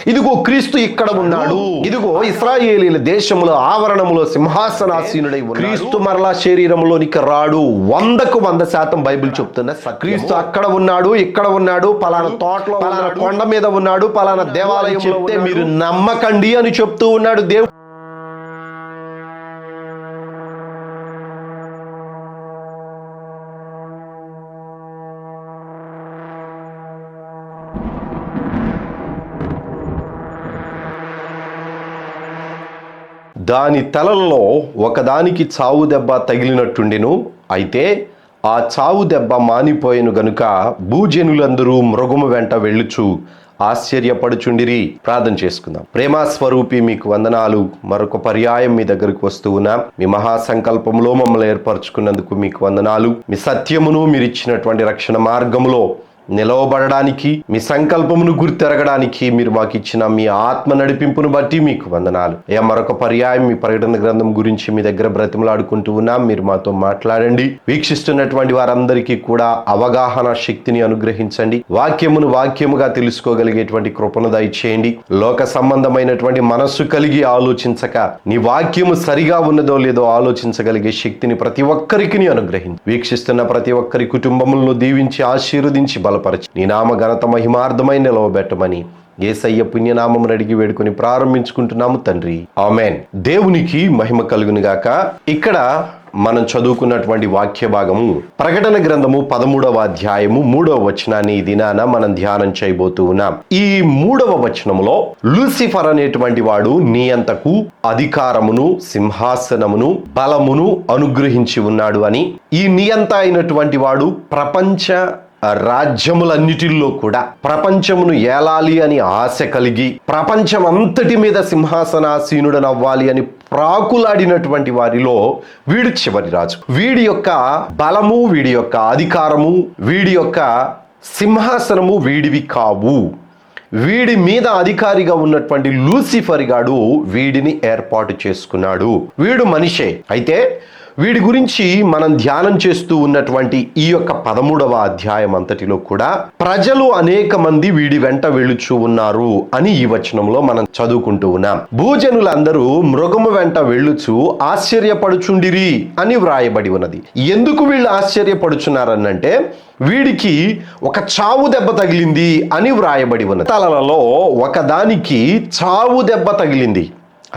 ఇదిగో క్రీస్తు ఇక్కడ ఉన్నాడు, ఇదిగో ఇశ్రాయేలీల దేశములో ఆవరణములో సింహాసనాసీనుడై ఉన్నాడు. క్రీస్తు మరలా శరీరంలోనికి రాడు. 100% బైబిల్ చెప్తున్న క్రీస్తు అక్కడ ఉన్నాడు, ఇక్కడ ఉన్నాడు, పలానా తోటలో, పలానా కొండ మీద ఉన్నాడు, పలానా దేవాలయం చెప్తే మీరు నమ్మకండి అని చెప్తూ ఉన్నాడు దేవుడు. దాని తలలలో ఒకదానికి చావు దెబ్బ తగిలినట్టుండెను. అయితే ఆ చావు దెబ్బ మానిపోయెను గనుక భూజనులందరూ మృగము వెంట వెళ్ళుచు ఆశ్చర్యపడుచుండిరి. ప్రార్థన చేసుకుందాం. ప్రేమాస్వరూపి మీకు వందనాలు. మరొక పర్యాయం మీ దగ్గరకు వస్తూ ఉన్నాం. మీ మహాసంకల్పంలో మమ్మల్ని ఏర్పరచుకున్నందుకు మీకు వందనాలు. మీ సత్యమును మీరు ఇచ్చినటువంటి రక్షణ మార్గములో నిలవబడడానికి, మీ సంకల్పమును గుర్తెరగడానికి మీరు మాకు ఇచ్చిన మీ ఆత్మ నడిపింపును బట్టి మీకు వందనాలు. మరొక పర్యాయం మీ ప్రకటన గ్రంథం గురించి మీ దగ్గర బ్రతిమలాడుకుంటూ ఉన్నాం. మీరు మాతో మాట్లాడండి. వీక్షిస్తున్నటువంటి వారందరికీ కూడా అవగాహన శక్తిని అనుగ్రహించండి. వాక్యముగా తెలుసుకోగలిగేటువంటి కృపను దయచేయండి. లోక సంబంధమైనటువంటి మనస్సు కలిగి ఆలోచించక నీ వాక్యము సరిగా ఉన్నదో లేదో ఆలోచించగలిగే శక్తిని ప్రతి ఒక్కరికి అనుగ్రహించి వీక్షిస్తున్న ప్రతి ఒక్కరి కుటుంబములను దీవించి ఆశీర్వదించి బలపరచి నీ నామ ఘనత మహిమార్థమై నిలవబెట్టమని యేసయ్య పుణ్యనామమును అడిగి వేడుకొని ప్రారంభించుకుంటున్నాము తండ్రి. ఆమెన్. దేవునికి మహిమ కలుగును గాక. ఇక్కడ మనం చదువుకున్నటువంటి వాక్య భాగము ప్రకటన గ్రంథము 13వ అధ్యాయము 3వ వచనాన్ని ఈ దినాన మనం ధ్యానం చేయబోతూ ఉన్నాం. ఈ 3వ వచనములో లూసిఫర్ అనేటువంటి వాడు నీ అంతకు అధికారమును, సింహాసనమును, బలమును అనుగ్రహించి ఉన్నాడు అని, ఈ నియంత అయినటువంటి వాడు ప్రపంచ రాజ్యములన్నిటిల్లో కూడా ప్రపంచమును ఏలాలి అని ఆశ కలిగి ప్రపంచం అంతటి మీద సింహాసనాసీనుడనవ్వాలి అని ప్రాకులాడినటువంటి వారిలో వీడు చివరి రాజు. వీడి యొక్క బలము, వీడి యొక్క అధికారము, వీడి యొక్క సింహాసనము వీడివి కావు. వీడి మీద అధికారిగా ఉన్నటువంటి లూసిఫర్ గాడు వీడిని ఏర్పాటు చేసుకున్నాడు. వీడు మనిషే. అయితే వీడి గురించి మనం ధ్యానం చేస్తూ ఉన్నటువంటి ఈ యొక్క 13వ అధ్యాయం అంతటిలో కూడా ప్రజలు అనేక మంది వీడి వెంట వెళుచూ ఉన్నారు అని ఈ వచనంలో మనం చదువుకుంటూ ఉన్నాం. భూజనులందరూ మృగము వెంట వెళ్ళుచు ఆశ్చర్యపడుచుండిరి అని వ్రాయబడి ఉన్నది. ఎందుకు వీళ్ళు ఆశ్చర్యపడుచున్నారనంటే వీడికి ఒక చావు దెబ్బ తగిలింది అని వ్రాయబడి ఉన్నది. తలలలో ఒకదానికి చావు దెబ్బ తగిలింది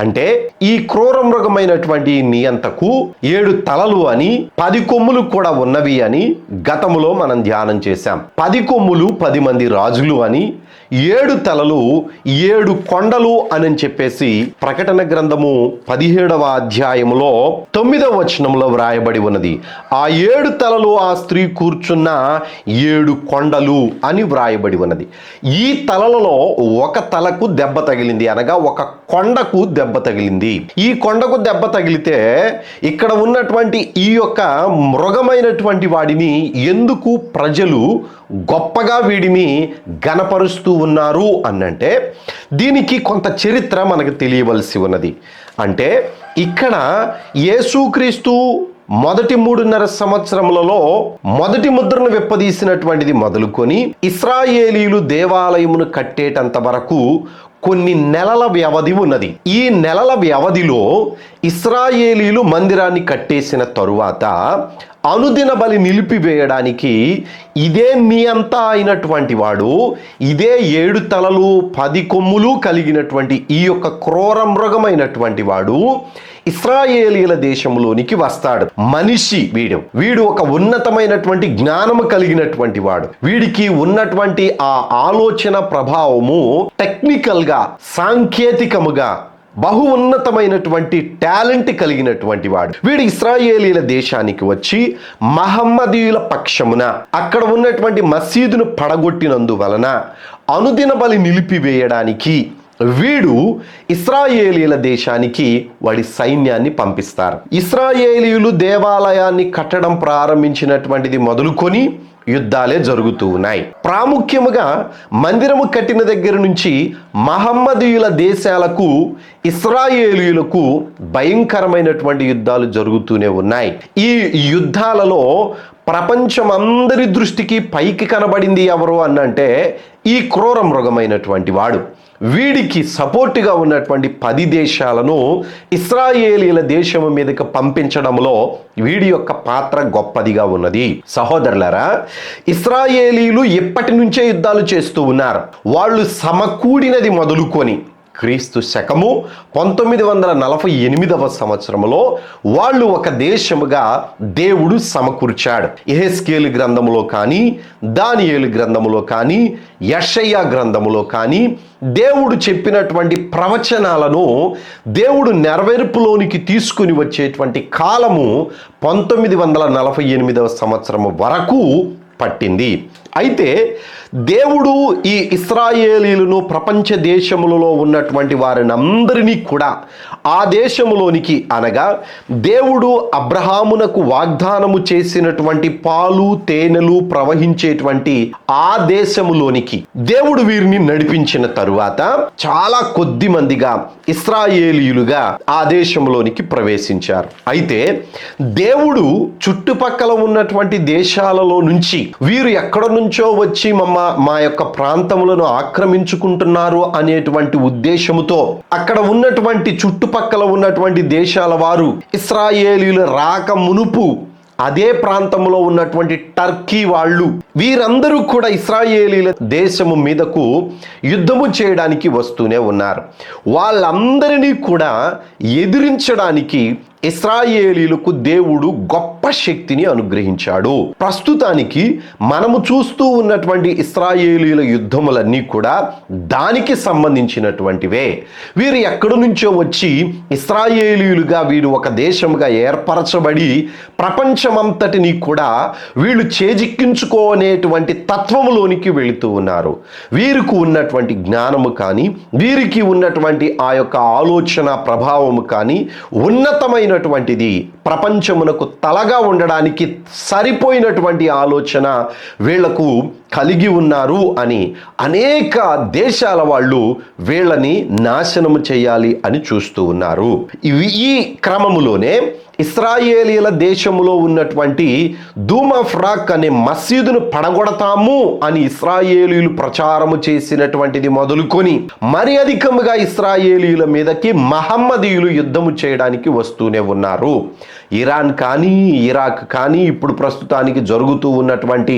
అంటే ఈ క్రూర మృగమైనటువంటి నియంతకు 7 తలలు అని 10 కొమ్ములు కూడా ఉన్నవి అని గతములో మనం ధ్యానం చేశాం. 10 కొమ్ములు 10 మంది రాజులు అని, 7 తలలు 7 కొండలు అని చెప్పేసి ప్రకటన గ్రంథము 17వ అధ్యాయములో 9వ వచనంలో వ్రాయబడి ఉన్నది. ఆ 7 తలలు ఆ స్త్రీ కూర్చున్న 7 కొండలు అని వ్రాయబడి ఉన్నది. ఈ తలలలో ఒక తలకు దెబ్బ తగిలింది, అనగా ఒక కొండకు దెబ్బ తగిలింది. ఈ కొండకు దెబ్బ తగిలితే ఇక్కడ ఉన్నటువంటి ఈ యొక్క మృగమైనటువంటి వాడిని ఎందుకు ప్రజలు గొప్పగా వీడిని గణపరుస్తూ ఉన్నారు అనంటే దీనికి కొంత చరిత్ర మనకు తెలియవలసి ఉన్నది. అంటే ఇక్కడ యేసుక్రీస్తు మొదటి 3.5 సంవత్సరములలో మొదటి ముద్రను విప్పదీసినటువంటిది మొదలుకొని ఇశ్రాయేలీలు దేవాలయమును కట్టేటంత వరకు కొన్ని నెలల వ్యవధి ఉన్నది. ఈ నెలల వ్యవధిలో ఇశ్రాయేలీలు మందిరాన్ని కట్టేసిన తరువాత అనుదిన బలి నిలిపివేయడానికి ఇదే నియంత అయినటువంటి వాడు, ఇదే 7 తలలు 10 కొమ్ములు కలిగినటువంటి ఈ యొక్క క్రూర మృగమైనటువంటి వాడు ఇశ్రాయేలీల దేశంలోనికి వస్తాడు. మనిషి వీడు ఒక ఉన్నతమైనటువంటి జ్ఞానము కలిగినటువంటి వాడు. వీడికి ఉన్నటువంటి ఆ ఆలోచన ప్రభావము టెక్నికల్గా, సాంకేతికముగా బహు ఉన్నతమైనటువంటి టాలెంట్ కలిగినటువంటి వాడు. వీడు ఇశ్రాయేలీల దేశానికి వచ్చి మహమ్మదీయుల పక్షమున అక్కడ ఉన్నటువంటి మసీదును పడగొట్టినందువలన అనుదిన బలి నిలిపివేయడానికి వీడు ఇశ్రాయేలీల దేశానికి వాడి సైన్యాన్ని పంపిస్తారు. ఇశ్రాయేలీలు దేవాలయాన్ని కట్టడం ప్రారంభించినటువంటిది మొదలుకొని యుద్ధాలే జరుగుతూ ఉన్నాయి. ప్రాముఖ్యముగా మందిరము కట్టిన దగ్గర నుంచి మహమ్మదీయుల దేశాలకు ఇశ్రాయేలీయులకు భయంకరమైనటువంటి యుద్ధాలు జరుగుతూనే ఉన్నాయి. ఈ యుద్ధాలలో ప్రపంచం అందరి దృష్టికి పైకి కనబడింది ఎవరు అనంటే ఈ క్రూర మృగమైనటువంటి వాడు. వీడికి సపోర్టుగా ఉన్నటువంటి 10 దేశాలను ఇశ్రాయేలీల దేశము మీదకి పంపించడంలో వీడి యొక్క పాత్ర గొప్పదిగా ఉన్నది. సహోదరులారా, ఇశ్రాయేలీలు ఎప్పటి నుంచే యుద్ధాలు చేస్తూ ఉన్నారు. వాళ్ళు సమకూడినది మొదలుకొని క్రీస్తు శకము 948వ సంవత్సరంలో వాళ్ళు ఒక దేశముగా దేవుడు సమకూర్చాడు. యెహెజ్కేలు గ్రంథములో కానీ, దానియేలు గ్రంథములో కానీ, యెషయా గ్రంథములో కానీ దేవుడు చెప్పినటువంటి ప్రవచనాలను దేవుడు నెరవేర్పులోనికి తీసుకుని వచ్చేటువంటి కాలము 948వ సంవత్సరం వరకు పట్టింది. అయితే దేవుడు ఈ ఇశ్రాయేలీలను ప్రపంచ దేశములలో ఉన్నటువంటి వారిని అందరినీ కూడా ఆ దేశములోనికి, అనగా దేవుడు అబ్రహామునకు వాగ్దానము చేసినటువంటి పాలు తేనెలు ప్రవహించేటువంటి ఆ దేశములోనికి దేవుడు వీరిని నడిపించిన తరువాత చాలా కొద్ది మందిగా ఇశ్రాయేలీయులుగా ఆ దేశంలోనికి ప్రవేశించారు. అయితే దేవుడు చుట్టుపక్కల ఉన్నటువంటి దేశాలలో నుంచి వీరు ఎక్కడ నుంచో వచ్చి మా యొక్క ప్రాంతములను ఆక్రమించుకుంటున్నారు అనేటువంటి ఉద్దేశముతో అక్కడ ఉన్నటువంటి చుట్టుపక్కల ఉన్నటువంటి దేశాల వారు ఇశ్రాయేలీయుల రాక మునుపు అదే ప్రాంతంలో ఉన్నటువంటి టర్కీ వాళ్ళు వీరందరూ కూడా ఇశ్రాయేలీల దేశము మీదకు యుద్ధము చేయడానికి వస్తూనే ఉన్నారు. వాళ్ళందరినీ కూడా ఎదిరించడానికి ఇశ్రాయేలీలకు దేవుడు గొప్ప శక్తిని అనుగ్రహించాడు. ప్రస్తుతానికి మనము చూస్తూ ఉన్నటువంటి ఇశ్రాయేలీల యుద్ధములన్నీ కూడా దానికి సంబంధించినటువంటివే. వీరు ఎక్కడి నుంచో వచ్చి ఇశ్రాయేలీలుగా వీరు ఒక దేశముగా ఏర్పరచబడి ప్రపంచమంతటిని కూడా వీళ్ళు చేజిక్కించుకోనేటువంటి తత్వములోనికి వెళుతూ ఉన్నారు. వీరికి ఉన్నటువంటి జ్ఞానము కానీ, వీరికి ఉన్నటువంటి ఆ యొక్క ఆలోచన ప్రభావము కానీ ఉన్నతమైనటువంటిది, ప్రపంచమునకు తలగా ఉండడానికి సరిపోయినటువంటి ఆలోచన వీళ్లకు కలిగి ఉన్నారు అని అనేక దేశాల వాళ్ళు వీళ్ళని నాశనము చేయాలి అని చూస్తూ ఉన్నారు. ఈ క్రమములోనే ఇశ్రాయేలీల దేశములో ఉన్నటువంటి దూమఫ్రాక్ అనే మసీదును పడగొడతాము అని ఇశ్రాయేలీలు ప్రచారము చేసినటువంటిది మొదలుకొని మరి అధికముగా ఇశ్రాయేలీల మీదకి మహమ్మదీయులు యుద్ధము చేయడానికి వస్తూనే ఉన్నారు. ఇరాన్ కానీ, ఇరాక్ కానీ, ఇప్పుడు ప్రస్తుతానికి జరుగుతూ ఉన్నటువంటి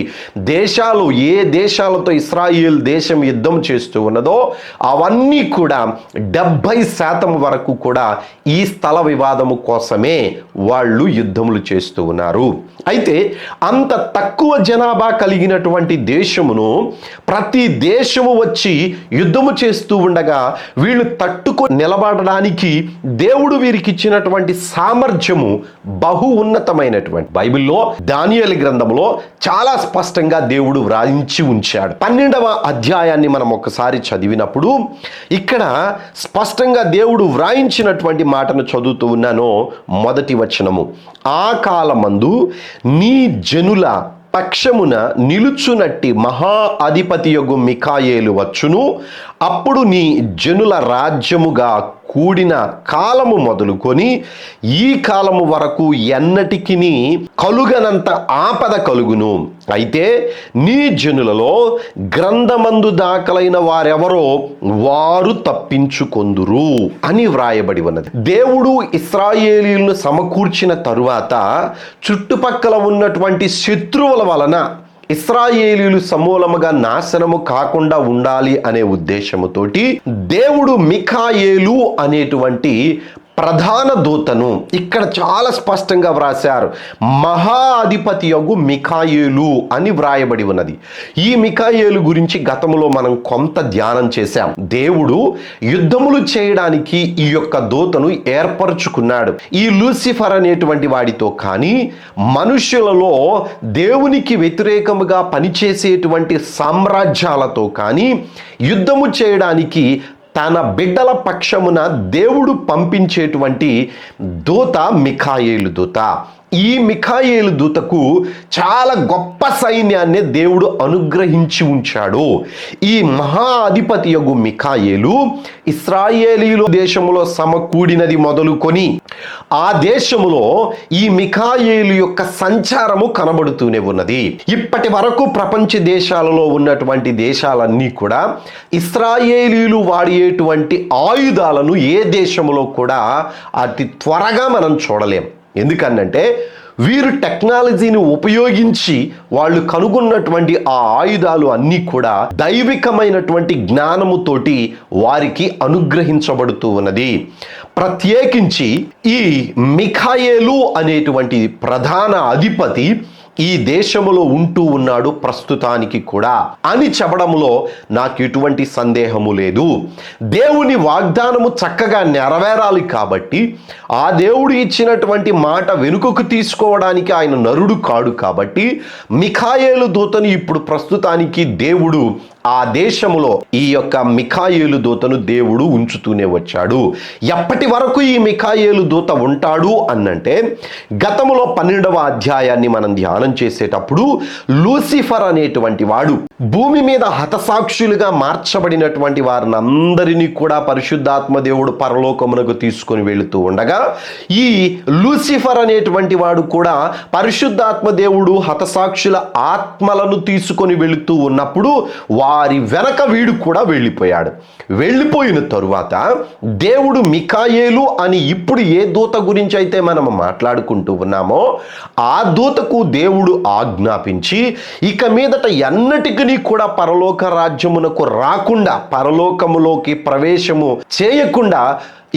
దేశాలు ఏ దేశాలతో ఇశ్రాయేల్ దేశం యుద్ధం చేస్తూ ఉన్నదో అవన్నీ కూడా 70% వరకు కూడా ఈ స్థల వివాదము కోసమే వాళ్ళు యుద్ధములు చేస్తూ ఉన్నారు. అయితే అంత తక్కువ జనాభా కలిగినటువంటి దేశమును ప్రతి దేశము వచ్చి యుద్ధము చేస్తూ ఉండగా వీళ్ళు తట్టుకొని నిలబడడానికి దేవుడు వీరికి ఇచ్చినటువంటి సామర్థ్యము బహు ఉన్నతమైనటువంటి. బైబిల్లో దానియేలు గ్రంథంలో చాలా స్పష్టంగా దేవుడు వ్రాయించి ఉంచాడు. 12వ అధ్యాయాన్ని మనం ఒకసారి చదివినప్పుడు ఇక్కడ స్పష్టంగా దేవుడు వ్రాయించినటువంటి మాటను చదువుతూ ఉన్నాను. మొదటి వచనము, ఆ కాలమందు నీ జనుల పక్షమున నిలుచునట్టి మహా అధిపతియగు మిఖాయేలు వచ్చును. అప్పుడు నీ జనుల రాజ్యముగా కూడిన కాలము మొదలుకొని ఈ కాలము వరకు ఎన్నటికిని కలుగనంత ఆపద కలుగును. అయితే నీ జనులలో గ్రంథమందు దాఖలైన వారెవరో వారు తప్పించుకొందురు అని వ్రాయబడి ఉన్నది. దేవుడు ఇశ్రాయేలీయులను సమకూర్చిన తరువాత చుట్టుపక్కల ఉన్నటువంటి శత్రువుల వలన ఇశ్రాయేలీయులు సమూలముగా నాశనము కాకుండా ఉండాలి అనే ఉద్దేశముతోటి దేవుడు మిఖాయేలు అనేటువంటి ప్రధాన దూతను ఇక్కడ చాలా స్పష్టంగా వ్రాశారు. మహా అధిపతి యొగు మిఖాయేలు అని వ్రాయబడి ఉన్నది. ఈ మిఖాయేలు గురించి గతంలో మనం కొంత ధ్యానం చేశాం. దేవుడు యుద్ధములు చేయడానికి ఈ యొక్క దూతను ఏర్పరచుకున్నాడు. ఈ లూసిఫర్ అనేటువంటి వాడితో కానీ, మనుష్యులలో దేవునికి వ్యతిరేకముగా పనిచేసేటువంటి సామ్రాజ్యాలతో కానీ యుద్ధము చేయడానికి తన బిడ్డల పక్షమున దేవుడు పంపించేటువంటి దూత మిఖాయేలు దూత. ఈ మిఖాయేలు దూతకు చాలా గొప్ప సైన్యాన్ని దేవుడు అనుగ్రహించి ఉంచాడు. ఈ మహా అధిపతి యగు మిఖాయేలు ఇశ్రాయేలీయుల దేశములో సమకూడినది మొదలుకొని ఆ దేశములో ఈ మిఖాయేలు యొక్క సంచారము కనబడుతూనే ఉన్నది. ఇప్పటి వరకు ప్రపంచ దేశాలలో ఉన్నటువంటి దేశాలన్నీ కూడా ఇశ్రాయేలీయులు వాడేటువంటి ఆయుధాలను ఏ దేశంలో కూడా అతి త్వరగా మనం చూడలేం. ఎందుకనంటే వీరు టెక్నాలజీని ఉపయోగించి వాళ్ళు కనుగొన్నటువంటి ఆ ఆయుధాలు అన్నీ కూడా దైవికమైనటువంటి జ్ఞానముతోటి వారికి అనుగ్రహించబడుతూ ఉన్నది. ప్రత్యేకించి ఈ మిఖాయేలు అనేటువంటి ప్రధాన అధిపతి ఈ దేశములో ఉంటూ ఉన్నాడు ప్రస్తుతానికి కూడా అని చెప్పడంలో నాకు ఎటువంటి సందేహము లేదు. దేవుని వాగ్దానము చక్కగా నెరవేరాలి కాబట్టి ఆ దేవుడు ఇచ్చినటువంటి మాట వెనుకకు తీసుకోవడానికి ఆయన నరుడు కాడు కాబట్టి మిఖాయేలు దూతను ఇప్పుడు ప్రస్తుతానికి దేవుడు ఆ దేశములో ఈ యొక్క మిఖాయేలు దూతను దేవుడు ఉంచుతూనే వచ్చాడు. ఎప్పటి వరకు ఈ మిఖాయేలు దూత ఉంటాడు అన్నంటే గతములో 12వ అధ్యాయాన్ని మనం ధ్యానం చేసేటప్పుడు లూసిఫర్ అనేటువంటి వాడు భూమి మీద హతసాక్షులుగా మార్చబడినటువంటి వారిని అందరినీ కూడా పరిశుద్ధాత్మ దేవుడు పరలోకమునకు తీసుకొని వెళుతూ ఉండగా ఈ లూసిఫర్ అనేటువంటి వాడు కూడా పరిశుద్ధాత్మ దేవుడు హతసాక్షుల ఆత్మలను తీసుకొని వెళుతూ ఉన్నప్పుడు వారి వెనక వీడు కూడా వెళ్ళిపోయాడు. వెళ్ళిపోయిన తరువాత దేవుడు మిఖాయేలు అని ఇప్పుడు ఏ దూత గురించి అయితే మనం మాట్లాడుకుంటూ ఉన్నామో ఆ దూతకు దేవుడు ఆజ్ఞాపించి ఇక మీదట ఎన్నటికీ కూడా పరలోక రాజ్యమునకు రాకుండా పరలోకములోకి ప్రవేశము చేయకుండా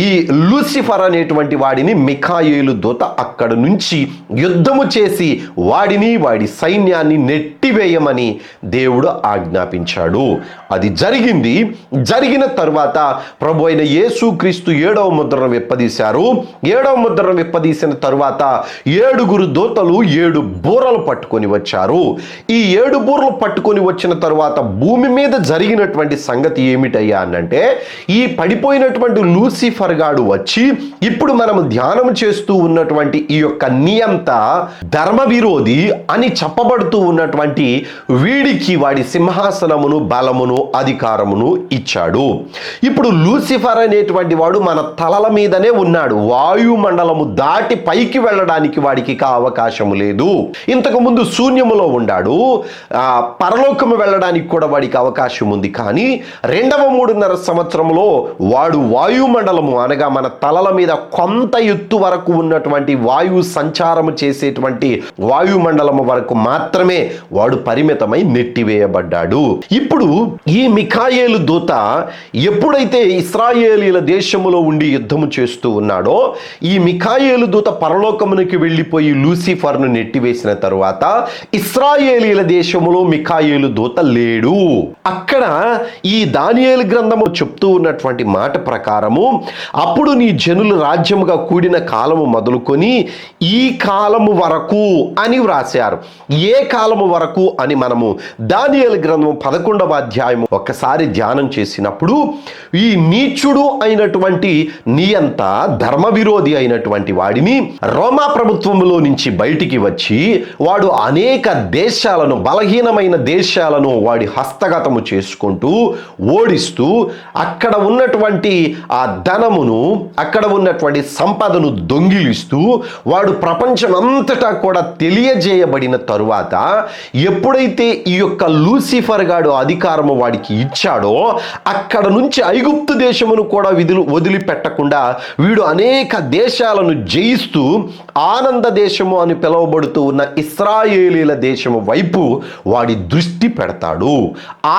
ఈ లూసిఫర్ అనేటువంటి వాడిని మిఖాయేలు దూత అక్కడ నుంచి యుద్ధము చేసి వాడిని వాడి సైన్యాన్ని నెట్టివేయమని దేవుడు ఆజ్ఞాపించాడు. అది జరిగింది. జరిగిన తర్వాత ప్రభు అయిన యేసుక్రీస్తు 7వ ముద్రను విప్పదీశారు. 7వ ముద్రను విప్పదీసిన తరువాత 7 దూతలు 7 బూరలు పట్టుకొని వచ్చారు. ఈ 7 బూరలు పట్టుకొని వచ్చిన తరువాత భూమి మీద జరిగినటువంటి సంగతి ఏమిటయ్యా అనంటే ఈ పడిపోయినటువంటి లూసిఫర్ గాడు వచ్చి ఇప్పుడు మనము ధ్యానం చేస్తూ ఉన్నటువంటి ఈ యొక్క నియంత ధర్మ విరోధి అని చెప్పబడుతూ ఉన్నటువంటి వీడికి వాడి సింహాసనమును బలమును అధికారమును ఇచ్చాడు. ఇప్పుడు లూసిఫర్ అనేటువంటి వాడు మన తలల మీదనే ఉన్నాడు. వాయుమండలము దాటి పైకి వెళ్ళడానికి వాడికి అవకాశము లేదు. ఇంతకు ముందు శూన్యములో ఉన్నాడు. పరలోకము వెళ్ళడానికి కూడా వాడికి అవకాశం ఉంది. కానీ 2వ 3.5 సంవత్సరంలో వాడు వాయుమండలము అనగా మన తలల మీద కొంత ఎత్తు వరకు ఉన్నటువంటి వాయువు సంచారము చేసేటువంటి వాయుమండలము వరకు మాత్రమే వాడు పరిమితమై నెట్టివేయబడ్డాడు. ఇప్పుడు ఈ మిఖాయేలు దూత ఎప్పుడైతే ఇశ్రాయేలీల దేశములో ఉండి యుద్ధము చేస్తూ ఉన్నాడో ఈ మిఖాయేలు దూత పరలోకమునికి వెళ్ళిపోయి లూసిఫర్ను నెట్టివేసిన తరువాత ఇశ్రాయేలీల దేశములో మిఖాయేలు దూత లేడు. అక్కడ ఈ దానియేలు గ్రంథము చెప్తూ ఉన్నటువంటి మాట ప్రకారము అప్పుడు నీ జనులు రాజ్యముగా కూడిన కాలము మొదలుకొని ఈ కాలము వరకు అని వ్రాశారు. ఏ కాలము వరకు అని మనము దానియేలు గ్రంథం 11వ అధ్యాయము ఒక్కసారి ధ్యానం చేసినప్పుడు ఈ నీచుడు అయినటువంటి నియంత ధర్మ విరోధి అయినటువంటి వాడిని రోమా ప్రభుత్వంలో నుంచి బయటికి వచ్చి వాడు అనేక దేశాలను బలహీనమైన దేశాలను వాడి హస్తగతము చేసుకుంటూ ఓడిస్తూ అక్కడ ఉన్నటువంటి ఆ ధనమును అక్కడ ఉన్నటువంటి సంపదను దొంగిలిస్తూ వాడు ప్రపంచం అంతటా కూడా తెలియజేయబడిన తరువాత ఎప్పుడైతే ఈ యొక్క లూసిఫర్ గాడు అధికారము వాడికి ఇచ్చాడో అక్కడ నుంచి ఐగుప్తు దేశమును కూడా వదిలిపెట్టకుండా వీడు అనేక దేశాలను జయిస్తూ ఆనంద దేశము అని పిలువబడుతూ ఉన్న ఇశ్రాయేలీల దేశము వైపు వాడి దృష్టి పెడతాడు.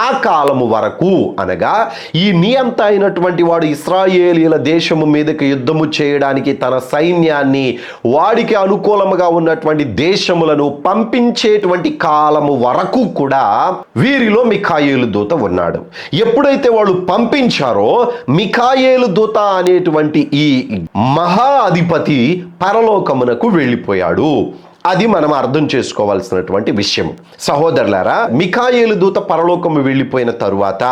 ఆ కాలము వరకు అనగా ఈ నియంత అయినటువంటి వాడు ఇశ్రాయేలీల దేశము మీదకి యుద్ధము చేయడానికి తన సైన్యాన్ని వాడికి అనుకూలముగా ఉన్నటువంటి దేశములను పంపించేటువంటి కాలము వరకు కూడా వీరిలో మిఖాయేలు దూత ఉన్నాడు. ఎప్పుడైతే వాళ్ళు పంపించారో మిఖాయేలు దూత అనేటువంటి ఈ మహా అధిపతి పరలోకమునకు వెళ్ళిపోయాడు. అది మనం అర్థం చేసుకోవాల్సినటువంటి విషయం. సహోదరులారా, మిఖాయేలు దూత పరలోకము వెళ్ళిపోయిన తరువాత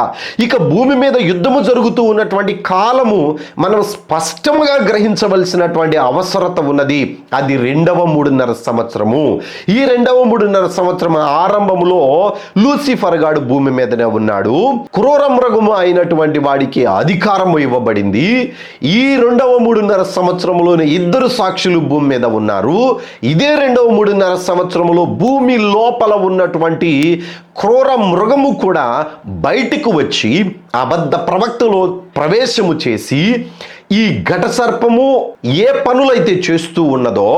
ఇక భూమి మీద యుద్ధము జరుగుతూ ఉన్నటువంటి కాలము మనం స్పష్టంగా గ్రహించవలసినటువంటి అవసరత ఉన్నది. అది 2వ 3.5 సంవత్సరము. ఈ 2వ 3.5 సంవత్సరం ఆరంభంలో లూసిఫర్ గాడు భూమి మీదనే ఉన్నాడు. క్రూర మృగము అయినటువంటి వాడికి అధికారం ఇవ్వబడింది. ఈ 2వ 3.5 సంవత్సరంలోనే 2 సాక్షులు భూమి మీద ఉన్నారు. ఇదే 2వ 3.5 సంవత్సరంలో భూమి లోపల ఉన్నటువంటి క్రూర మృగము కూడా బయటకు వచ్చి అబద్ధ ప్రవక్తలో ప్రవేశము చేసి ఈ ఘట సర్పము ఏ పనులైతే చేస్తూ ఉన్నదో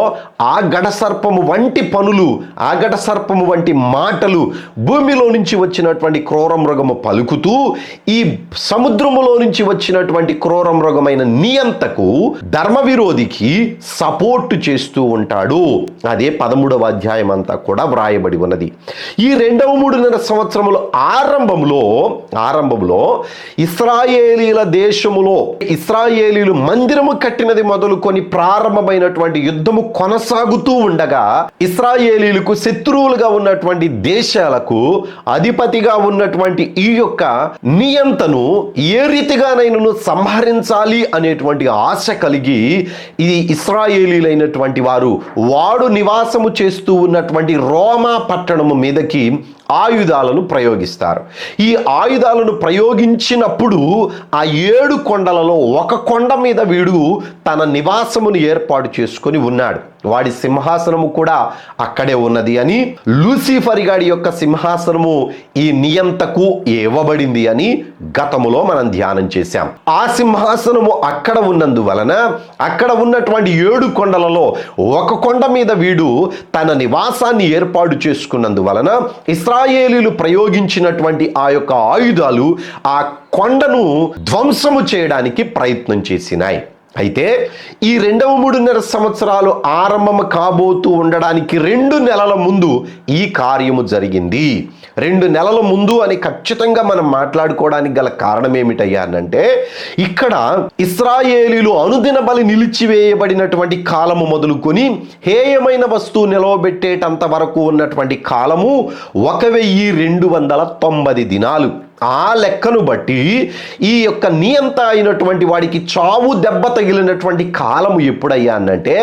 ఆ ఘట సర్పము వంటి పనులు, ఆ ఘట సర్పము వంటి మాటలు భూమిలో నుంచి వచ్చినటువంటి క్రూర మృగము పలుకుతూ ఈ సముద్రములో నుంచి వచ్చినటువంటి క్రూర మృగమైన నియంతకు, ధర్మ విరోధికి సపోర్ట్ చేస్తూ ఉంటాడు. అదే 13వ అధ్యాయం అంతా కూడా వ్రాయబడి ఉన్నది. ఈ 2వ 3.5 సంవత్సరముల ఆరంభంలో ఇశ్రాయేలీల దేశములో ఇశ్రాయేలీలు మందిరము కట్టినది మొదలుకొని ప్రారంభమైనటువంటి యుద్ధము కొనసాగుతూ ఉండగా ఇశ్రాయేలీలకు శత్రువులుగా ఉన్నటువంటి దేశాలకు అధిపతిగా ఉన్నటువంటి ఈ యొక్క నియంతను ఏ రీతిగానైనా సంహరించాలి అనేటువంటి ఆశ కలిగి ఈ ఇశ్రాయేలీలైనటువంటి వాడు నివాసము చేస్తూ ఉన్నటువంటి రోమా పట్టణము మీదకి ఆయుధాలను ప్రయోగిస్తారు. ఈ ఆయుధాలను ప్రయోగించినప్పుడు ఆ 7 కొండలలో ఒక కొండ మీద వీడు తన నివాసమును ఏర్పాటు చేసుకొని ఉన్నాడు. వాడి సింహాసనము కూడా అక్కడే ఉన్నది అని, లూసిఫర్ గాడి యొక్క సింహాసనము ఈ నియంతకు ఇవ్వబడింది అని గతములో మనం ధ్యానం చేశాం. ఆ సింహాసనము అక్కడ ఉన్నందువలన అక్కడ ఉన్నటువంటి 7 కొండలలో ఒక కొండ మీద వీడు తన నివాసాన్ని ఏర్పాటు చేసుకున్నందువలన ఇశ్రాయేలీలు ప్రయోగించినటువంటి ఆ యొక్క ఆయుధాలు ఆ కొండను ధ్వంసము చేయడానికి ప్రయత్నం చేసినాయి. అయితే ఈ 2వ 3.5 సంవత్సరాలు ఆరంభం కాబోతూ ఉండడానికి 2 నెలల ముందు ఈ కార్యము జరిగింది. 2 నెలల ముందు అని ఖచ్చితంగా మనం మాట్లాడుకోవడానికి గల కారణం ఏమిటయ్యా అంటే, ఇక్కడ ఇశ్రాయేలీలు అనుదిన బలి నిలిచివేయబడినటువంటి కాలము మొదలుకొని హేయమైన వస్తువు నిలవబెట్టేటంత వరకు ఉన్నటువంటి కాలము 1290 దినాలు. ఆ లెక్కను బట్టి ఈ యొక్క నియంత అయినటువంటి వాడికి చావు దెబ్బ తగిలినటువంటి కాలము ఎప్పుడయ్యా అనంటే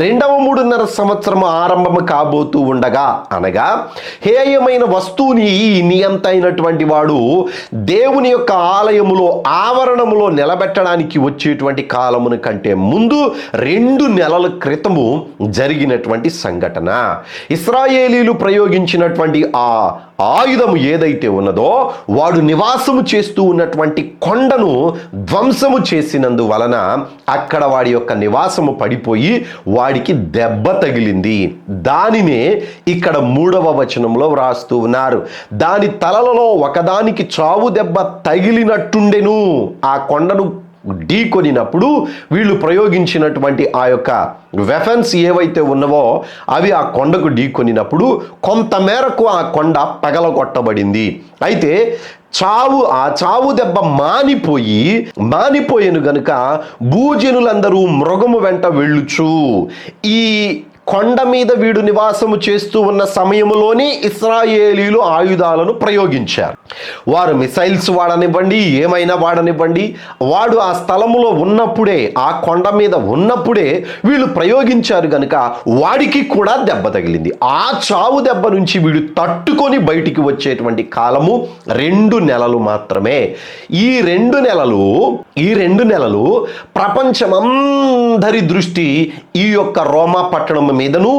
2వ 3.5 సంవత్సరం ఆరంభం కాబోతూ ఉండగా, అనగా హేయమైన వస్తువుని ఈ నియంత అయినటువంటి వాడు దేవుని యొక్క ఆలయములో ఆవరణములో నిలబెట్టడానికి వచ్చేటువంటి కాలమును కంటే ముందు 2 నెలల క్రితము జరిగినటువంటి సంఘటన. ఇశ్రాయేలీలు ప్రయోగించినటువంటి ఆ ఆయుధము ఏదైతే ఉన్నదో వాడు నివాసము చేస్తూ ఉన్నటువంటి కొండను ధ్వంసము చేసినందువలన అక్కడ వాడి యొక్క నివాసము పడిపోయి వాడికి దెబ్బ తగిలింది. దానినే ఇక్కడ 3వ వచనంలో వ్రాస్తూ ఉన్నారు. దాని తలలలో ఒకదానికి చావు దెబ్బ తగిలినట్టుండెను. ఆ కొండను ఢీకొనినప్పుడు వీళ్ళు ప్రయోగించినటువంటి ఆ యొక్క వెపన్స్ ఏవైతే ఉన్నవో అవి ఆ కొండకు ఢీకొనినప్పుడు కొంత మేరకు ఆ కొండ పగలగొట్టబడింది. అయితే ఆ చావు దెబ్బ మానిపోయేను గనుక భూజనులందరూ మృగము వెంట వెళ్ళుచు ఈ కొండ మీద వీడు నివాసము చేస్తూ ఉన్న సమయంలోనే ఇశ్రాయేలీలు ఆయుధాలను ప్రయోగించారు. వారు మిసైల్స్ వాడనివ్వండి, ఏమైనా వాడనివ్వండి, వాడు ఆ స్థలములో ఉన్నప్పుడే, ఆ కొండ మీద ఉన్నప్పుడే వీళ్ళు ప్రయోగించారు కనుక వాడికి కూడా దెబ్బ తగిలింది. ఆ చావు దెబ్బ నుంచి వీడు తట్టుకొని బయటికి వచ్చేటువంటి కాలము 2 నెలలు మాత్రమే. ఈ 2 నెలలు ప్రపంచమందరి దృష్టి ఈ యొక్క రోమా పట్టణం మీదను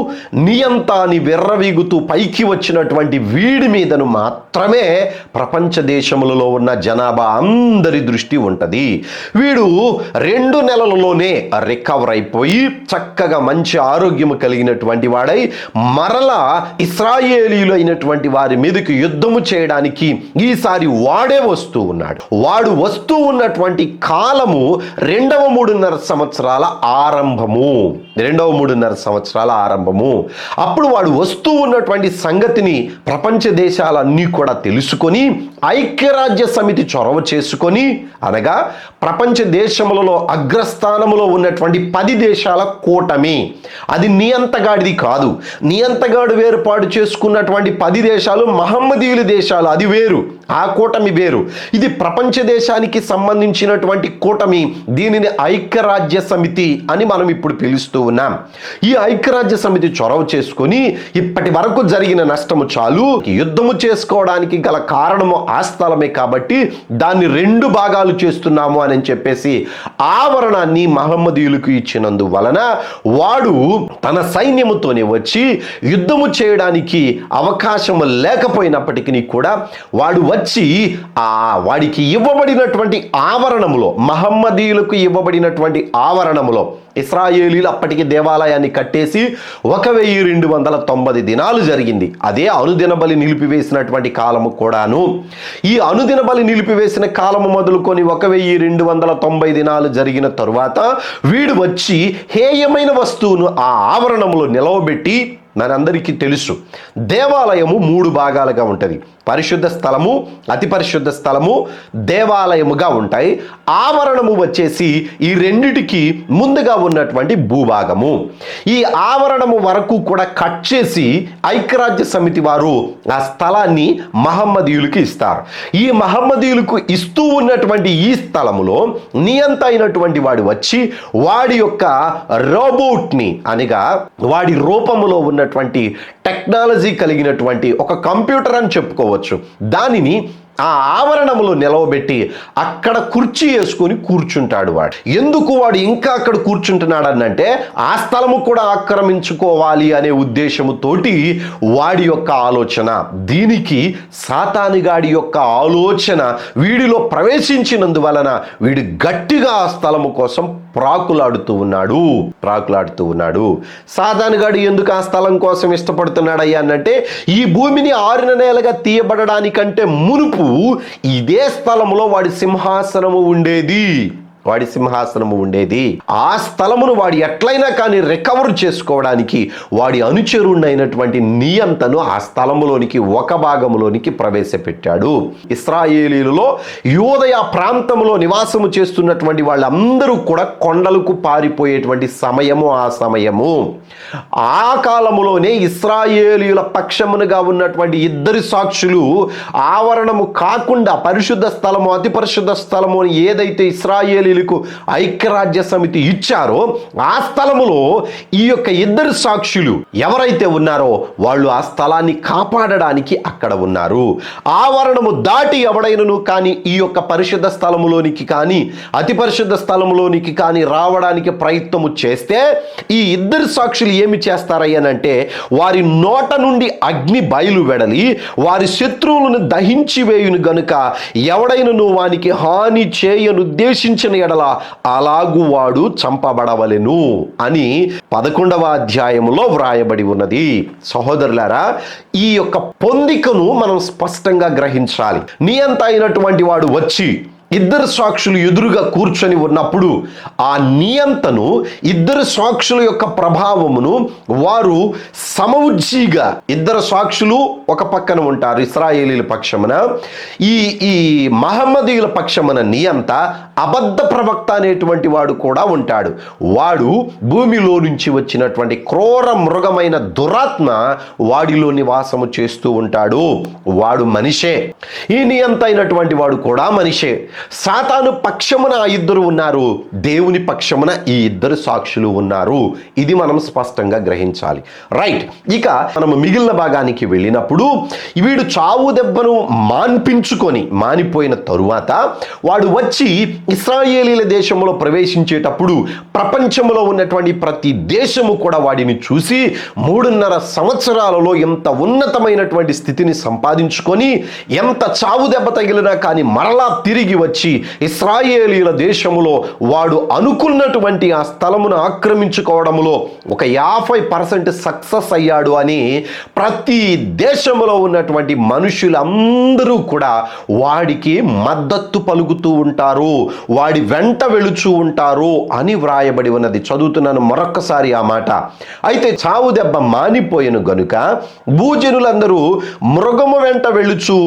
నియంతాన్ని విర్రవీగుతూ పైకి వచ్చినటువంటి వీడి మీదను మాత్రమే ప్రపంచ దేశములలో ఉన్న జనాభా అందరి దృష్టి ఉంటది. వీడు 2 నెలలలోనే రికవర్ అయిపోయి చక్కగా మంచి ఆరోగ్యము కలిగినటువంటి వాడై మరలా ఇశ్రాయేలీలు అయినటువంటి వారి మీదకి యుద్ధము చేయడానికి ఈసారి వాడే వస్తూ ఉన్నాడు. వాడు వస్తూ ఉన్నటువంటి కాలము 2వ 3.5 సంవత్సరాల ఆరంభము. 2వ 3.5 సంవత్సరాల దేశాల ఆరంభము. అప్పుడు వాడు వస్తూ ఉన్నటువంటి సంగతిని ప్రపంచ దేశాలన్నీ కూడా తెలుసుకొని ఐక్యరాజ్య సమితి చొరవ చేసుకొని, అనగా ప్రపంచ దేశములలో అగ్రస్థానములో ఉన్నటువంటి 10 దేశాల కూటమి, అది నియంతగాడిది కాదు. నియంతగాడు వేరుపాటు చేసుకున్నటువంటి 10 దేశాలు మహమ్మదీయుల దేశాలు, అది వేరు, ఆ కూటమి వేరు. ఇది ప్రపంచ దేశానికి సంబంధించినటువంటి కూటమి. దీనిని ఐక్యరాజ్య సమితి అని మనం ఇప్పుడు పిలుస్తూ ఉన్నాం. ఈ ఐక్యరాజ్య సమితి చొరవ చేసుకొని ఇప్పటి వరకు జరిగిన నష్టము చాలు, యుద్ధము చేసుకోవడానికి గల కారణము ఆ స్థలమే కాబట్టి దాన్ని 2 భాగాలు చేస్తున్నాము అని చెప్పేసి ఆవరణాన్ని మహమ్మదీయులకు ఇచ్చినందువలన వాడు తన సైన్యముతోనే వచ్చి యుద్ధము చేయడానికి అవకాశం లేకపోయినప్పటికీ కూడా వాడు వచ్చి వాడికి ఇవ్వబడినటువంటి ఆవరణములో, మహమ్మదీయులకు ఇవ్వబడినటువంటి ఆవరణములో ఇశ్రాయేలీలు అప్పటికి దేవాలయాన్ని కట్టేసి 1290 దినాలు జరిగింది. అదే అనుదిన బలి నిలిపివేసినటువంటి కాలము కూడాను. ఈ అనుదిన బలి నిలిపివేసిన కాలము మొదలుకొని 1290 దినాలు జరిగిన తరువాత వీడు వచ్చి హేయమైన వస్తువును ఆ ఆవరణములో నిలవబెట్టి, మనందరికీ తెలుసు దేవాలయము 3 భాగాలుగా ఉంటుంది. పరిశుద్ధ స్థలము, అతి పరిశుద్ధ స్థలము, దేవాలయముగా ఉంటాయి. ఆవరణము వచ్చేసి ఈ రెండిటికి ముందుగా ఉన్నటువంటి భూభాగము. ఈ ఆవరణము వరకు కూడా కట్ చేసి ఐక్యరాజ్య సమితి వారు ఆ స్థలాన్ని మహమ్మదీయులకు ఇస్తారు. ఈ మహమ్మదీయులకు ఇస్తూ ఉన్నటువంటి ఈ స్థలములో నియంత అయినటువంటి వాడు వచ్చి వాడి యొక్క రోబోట్ని, అనగా వాడి రూపములో ఉన్నటువంటి టెక్నాలజీ కలిగినటువంటి ఒక కంప్యూటర్ అని చెప్పుకోవచ్చు, దానిని ఆ ఆవరణములో నిలవబెట్టి అక్కడ కుర్చీ వేసుకొని కూర్చుంటాడు. వాడు ఎందుకు వాడు ఇంకా అక్కడ కూర్చుంటున్నాడు అనంటే ఆ స్థలము కూడా ఆక్రమించుకోవాలి అనే ఉద్దేశముతోటి వాడి యొక్క ఆలోచన. దీనికి సాతానుగాడి యొక్క ఆలోచన వీడిలో ప్రవేశించినందువలన వీడు గట్టిగా ఆ స్థలము కోసం ప్రాకులాడుతూ ఉన్నాడు. సాతానుగాడు ఎందుకు ఆ స్థలం కోసం ఇష్టపడుతున్నాడయ్యా అనంటే ఈ భూమిని 6 నెలలుగా తీయబడడానికంటే మునుపు ఇదే స్థలంలో వాడి సింహాసనము ఉండేది. ఆ స్థలమును వాడు ఎట్లయినా కానీ రికవర్ చేసుకోవడానికి వాడి అనుచరుడైనటువంటి నియంతను ఆ స్థలములోనికి ఒక భాగములోనికి ప్రవేశపెట్టాడు. ఇశ్రాయేలీలలో యూదయ ప్రాంతంలో నివాసము చేస్తున్నటువంటి వాళ్ళందరూ కూడా కొండలకు పారిపోయేటువంటి సమయము ఆ సమయము. ఆ కాలములోనే ఇశ్రాయేలీయుల పక్షమునుగా ఉన్నటువంటి 2 సాక్షులు ఆవరణము కాకుండా పరిశుద్ధ స్థలము, అతి పరిశుద్ధ స్థలము ఏదైతే ఇశ్రాయేలీయులకు ఐక్యరాజ్య సమితి ఇచ్చారో ఆ స్థలములో ఈ యొక్క 2 సాక్షులు ఎవరైతే ఉన్నారో వాళ్ళు ఆ స్థలాన్ని కాపాడడానికి అక్కడ ఉన్నారు. ఆవరణము దాటి ఎవడైనను కానీ ఈ యొక్క పరిశుద్ధ స్థలములోనికి కానీ అతి పరిశుద్ధ స్థలములోనికి కానీ రావడానికి ప్రయత్నము చేస్తే ఈ 2 సాక్షులు ఏమి చేస్తారయ్యానంటే వారి నోట నుండి అగ్ని బయలు వెడలి వారి శత్రువులను దహించి వేయును గనుక ఎవడైనను వానికి హాని చేయనుద్దేశించిన ఎడల అలాగు వాడు చంపబడవలెను అని 11వ అధ్యాయములో వ్రాయబడి ఉన్నది. సహోదరులారా, ఈ యొక్క పొందికను మనం స్పష్టంగా గ్రహించాలి. నియంత అయినటువంటి వాడు వచ్చి 2 సాక్షులు ఎదురుగా కూర్చొని ఉన్నప్పుడు ఆ నియంతను 2 సాక్షుల యొక్క ప్రభావమును వారు సమవుజ్జీగా 2 సాక్షులు ఒక పక్కన ఉంటారు ఇశ్రాయేలీల పక్షమున, ఈ మహమ్మదీయుల పక్షమున నియంత అబద్ధ ప్రవక్త అనేటువంటి వాడు కూడా ఉంటాడు. వాడు భూమిలో నుంచి వచ్చినటువంటి క్రూర మృగమైన దురాత్మ వాడిలో నివాసము చేస్తూ ఉంటాడు. వాడు మనిషే. ఈ నియంత అయినటువంటి వాడు కూడా మనిషే. సాతాను పక్షమున ఆ 2 ఉన్నారు, దేవుని పక్షమున ఈ 2 సాక్షులు ఉన్నారు. ఇది మనం స్పష్టంగా గ్రహించాలి. రైట్, ఇక మనం మిగిలిన భాగానికి వెళ్ళినప్పుడు వీడు చావు దెబ్బను మానిపోయిన తరువాత వాడు వచ్చి ఇశ్రాయేలీల దేశంలో ప్రవేశించేటప్పుడు ప్రపంచంలో ఉన్నటువంటి ప్రతి దేశము కూడా వాడిని చూసి 3.5 సంవత్సరాలలో ఎంత ఉన్నతమైనటువంటి స్థితిని సంపాదించుకొని ఎంత చావు దెబ్బ తగిలినా కానీ మరలా తిరిగి వచ్చి ఇశ్రాయేలీయుల దేశములో వాడు అనుకున్నటువంటి ఆ స్థలమును ఆక్రమించుకోవడంలో ఒక 50% సక్సెస్ అయ్యాడు అని ప్రతి దేశంలో ఉన్నటువంటి మనుషులందరూ కూడా వాడికి మద్దతు పలుకుతూ ఉంటారు, వాడి వెంట వెళుచూ ఉంటారు అని వ్రాయబడి ఉన్నది. చదువుతున్నాను మరొక్కసారి ఆ మాట. అయితే చావు దెబ్బ మానిపోయెను గనుక భూజనులందరూ మృగము వెంట వెళుచు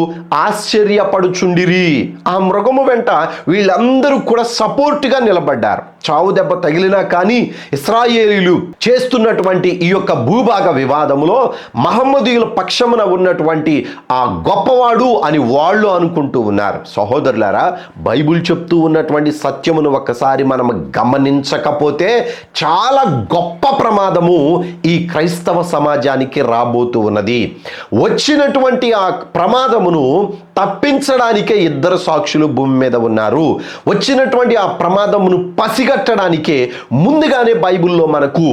ఆశ్చర్యపడుచుండిరి. ఆ మృగము వెంట వీళ్ళందరూ కూడా సపోర్ట్గా నిలబడ్డారు. చావు దెబ్బ తగిలినా కానీ ఇశ్రాయేలీయులు చేస్తున్నటువంటి ఈ యొక్క భూభాగ వివాదములో మహమ్మదీయుల పక్షమున ఉన్నటువంటి ఆ గొప్పవాడు అని వాళ్ళు అనుకుంటూ ఉన్నారు. సహోదరులారా, బైబిల్ చెప్తూ ఉన్నటువంటి సత్యమును ఒక్కసారి మనం గమనించకపోతే చాలా గొప్ప ప్రమాదము ఈ క్రైస్తవ సమాజానికి రాబోతూ ఉన్నది. వచ్చినటువంటి ఆ ప్రమాదమును తప్పించడానికే 2 సాక్షులు భూమి మీద ఉన్నారు. వచ్చినటువంటి ఆ ప్రమాదమును పసిగట్టడానికే ముందుగానే బైబిల్లో మనకు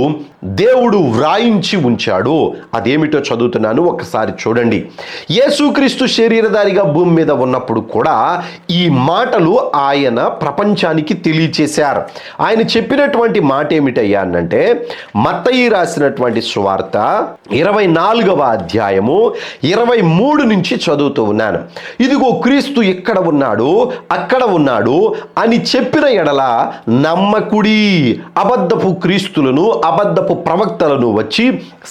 దేవుడు వ్రాయించి ఉంచాడు. అదేమిటో చదువుతున్నాను, ఒకసారి చూడండి. యేసుక్రీస్తు శరీరధారిగా భూమి మీద ఉన్నప్పుడు కూడా ఈ మాటలు ఆయన ప్రపంచానికి తెలియచేశారు. ఆయన చెప్పినటువంటి మాట ఏమిటయ్యా అనంటే, మత్తయి రాసినటువంటి సువార్త 24వ అధ్యాయము 23 నుంచి చదువుతూ ఉన్నాను. ఇదిగో క్రీస్తు ఇక్కడ ఉన్నాడు, అక్కడ ఉన్నాడు అని చెప్పిన ఎడల నమ్మకుడి. అబద్ధపు క్రీస్తులను, అబద్ధపు ప్రవక్తలను వచ్చి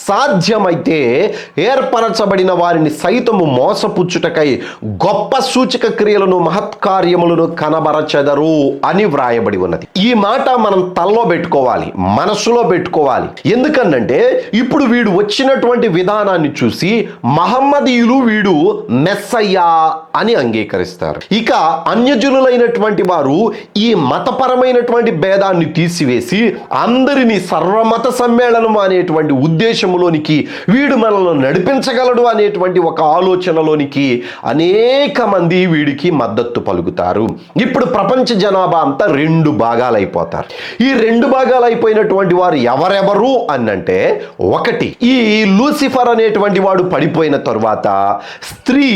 సాధ్యమైతే ఏర్పరచబడిన వారిని సైతము మోసపుచ్చుటకై గొప్ప సూచక క్రియలను, మహత్కార్యములను కనబరచెదరు అని వ్రాయబడి ఉన్నది. ఈ మాట మనం తల్లో పెట్టుకోవాలి, మనసులో పెట్టుకోవాలి. ఎందుకనంటే ఇప్పుడు వీడు వచ్చినటువంటి విధానాన్ని చూసి మహమ్మదీయులు వీడు మెస్సయ్యా అని అంగీకరిస్తారు. ఇక అన్యజనులైనటువంటి వారు ఈ మతపరమైనటువంటి భేదాన్ని తీసివేసి అందరినీ సర్వమత సమ్మేళనం అనేటువంటి ఉద్దేశంలోనికి వీడు మనల్ని నడిపించగలడు అనేటువంటి ఒక ఆలోచనలోనికి అనేక మంది వీడికి మద్దతు పలుకుతారు. ఇప్పుడు ప్రపంచ జనాభా అంతా 2 భాగాలైపోతారు. ఈ 2 భాగాలైపోయినటువంటి వారు ఎవరెవరు అనంటే, ఒకటి ఈ లూసిఫర్ అనేటువంటి వాడు పడిపోయిన తరువాత స్త్రీ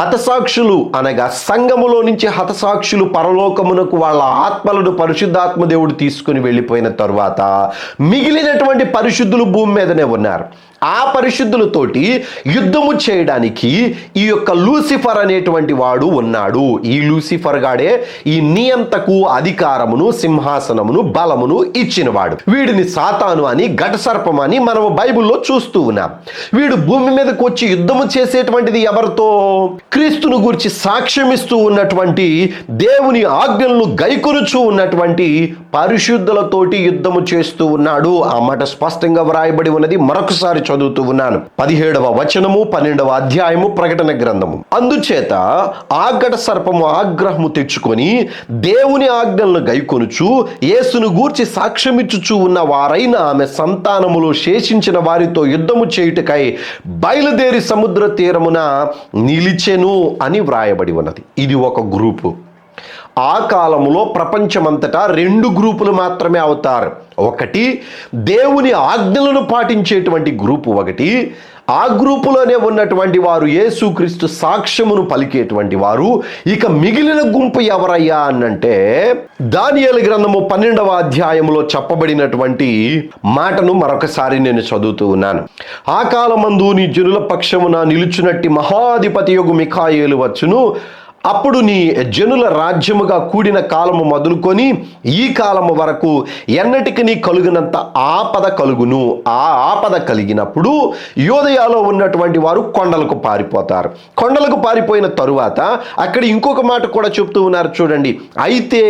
హతసాక్షులు అనగా సంఘములో నుంచి హతసాక్షులు పరలోకమునకు వాళ్ళ ఆత్మలను పరిశుద్ధాత్మ దేవుడు తీసుకుని వెళ్ళిపోయిన తరువాత మిగిలినటువంటి పరిశుద్ధులు భూమి మీదనే ఉన్నారు. ఆ పరిశుద్ధులతోటి యుద్ధము చేయడానికి ఈ యొక్క లూసిఫర్ అనేటువంటి వాడు ఉన్నాడు. ఈ లూసిఫర్ గాడే ఈ నియంతకు అధికారమును, సింహాసనమును, బలమును ఇచ్చినవాడు. వీడిని సాతాను అని, ఘటసర్పం అని మనము బైబిల్లో చూస్తూ ఉన్నాం. వీడు భూమి మీదకు వచ్చి యుద్ధము చేసేటువంటిది ఎవరితో? క్రీస్తును గురించి సాక్ష్యమిస్తూ ఉన్నటువంటి, దేవుని ఆజ్ఞలను గైకొనుచూ ఉన్నటువంటి పరిశుద్ధులతోటి యుద్ధము చేస్తూ ఉన్నాడు. ఆ మాట స్పష్టంగా వ్రాయబడి ఉన్నది. మరొకసారి చదువుతూ ఉన్నాను. 17వ వచనము 12వ అధ్యాయము ప్రకటన గ్రంథము. అందుచేత ఆ ఘటసర్పము ఆగ్రహము తెచ్చుకొని దేవుని ఆజ్ఞలను గైకొనుచు యేసును గూర్చి సాక్ష్యమిచ్చుచూ ఉన్న వారైన ఆమె సంతానములో శేషించిన వారితో యుద్ధము చేయుటకై బయలుదేరి సముద్ర తీరమున నిలిచెను అని వ్రాయబడి ఉన్నది. ఇది ఒక గ్రూపు. ఆ కాలములో ప్రపంచమంతటా 2 గ్రూపులు మాత్రమే అవుతారు. ఒకటి దేవుని ఆజ్ఞలను పాటించేటువంటి గ్రూపు ఒకటి. ఆ గ్రూపులోనే ఉన్నటువంటి వారు యేసుక్రీస్తు సాక్ష్యమును పలికేటువంటి వారు. ఇక మిగిలిన గుంపు ఎవరయ్యా అనంటే, దానియేలు గ్రంథము 12వ అధ్యాయములో చెప్పబడినటువంటి మాటను మరొకసారి నేను చదువుతూ ఉన్నాను. ఆ కాలమందు నీ జనుల పక్షమున నిలుచునట్టి మహాధిపతి యొగు మిఖాయేలు వచ్చును. అప్పుడు నీ జనుల రాజ్యముగా కూడిన కాలము మొదలుకొని ఈ కాలము వరకు ఎన్నటికి నీ కలుగునంత ఆపద కలుగును. ఆ ఆపద కలిగినప్పుడు యోదయాలో ఉన్నటువంటి వారు కొండలకు పారిపోతారు. కొండలకు పారిపోయిన తరువాత అక్కడ ఇంకొక మాట కూడా చెప్తూ ఉన్నారు చూడండి. అయితే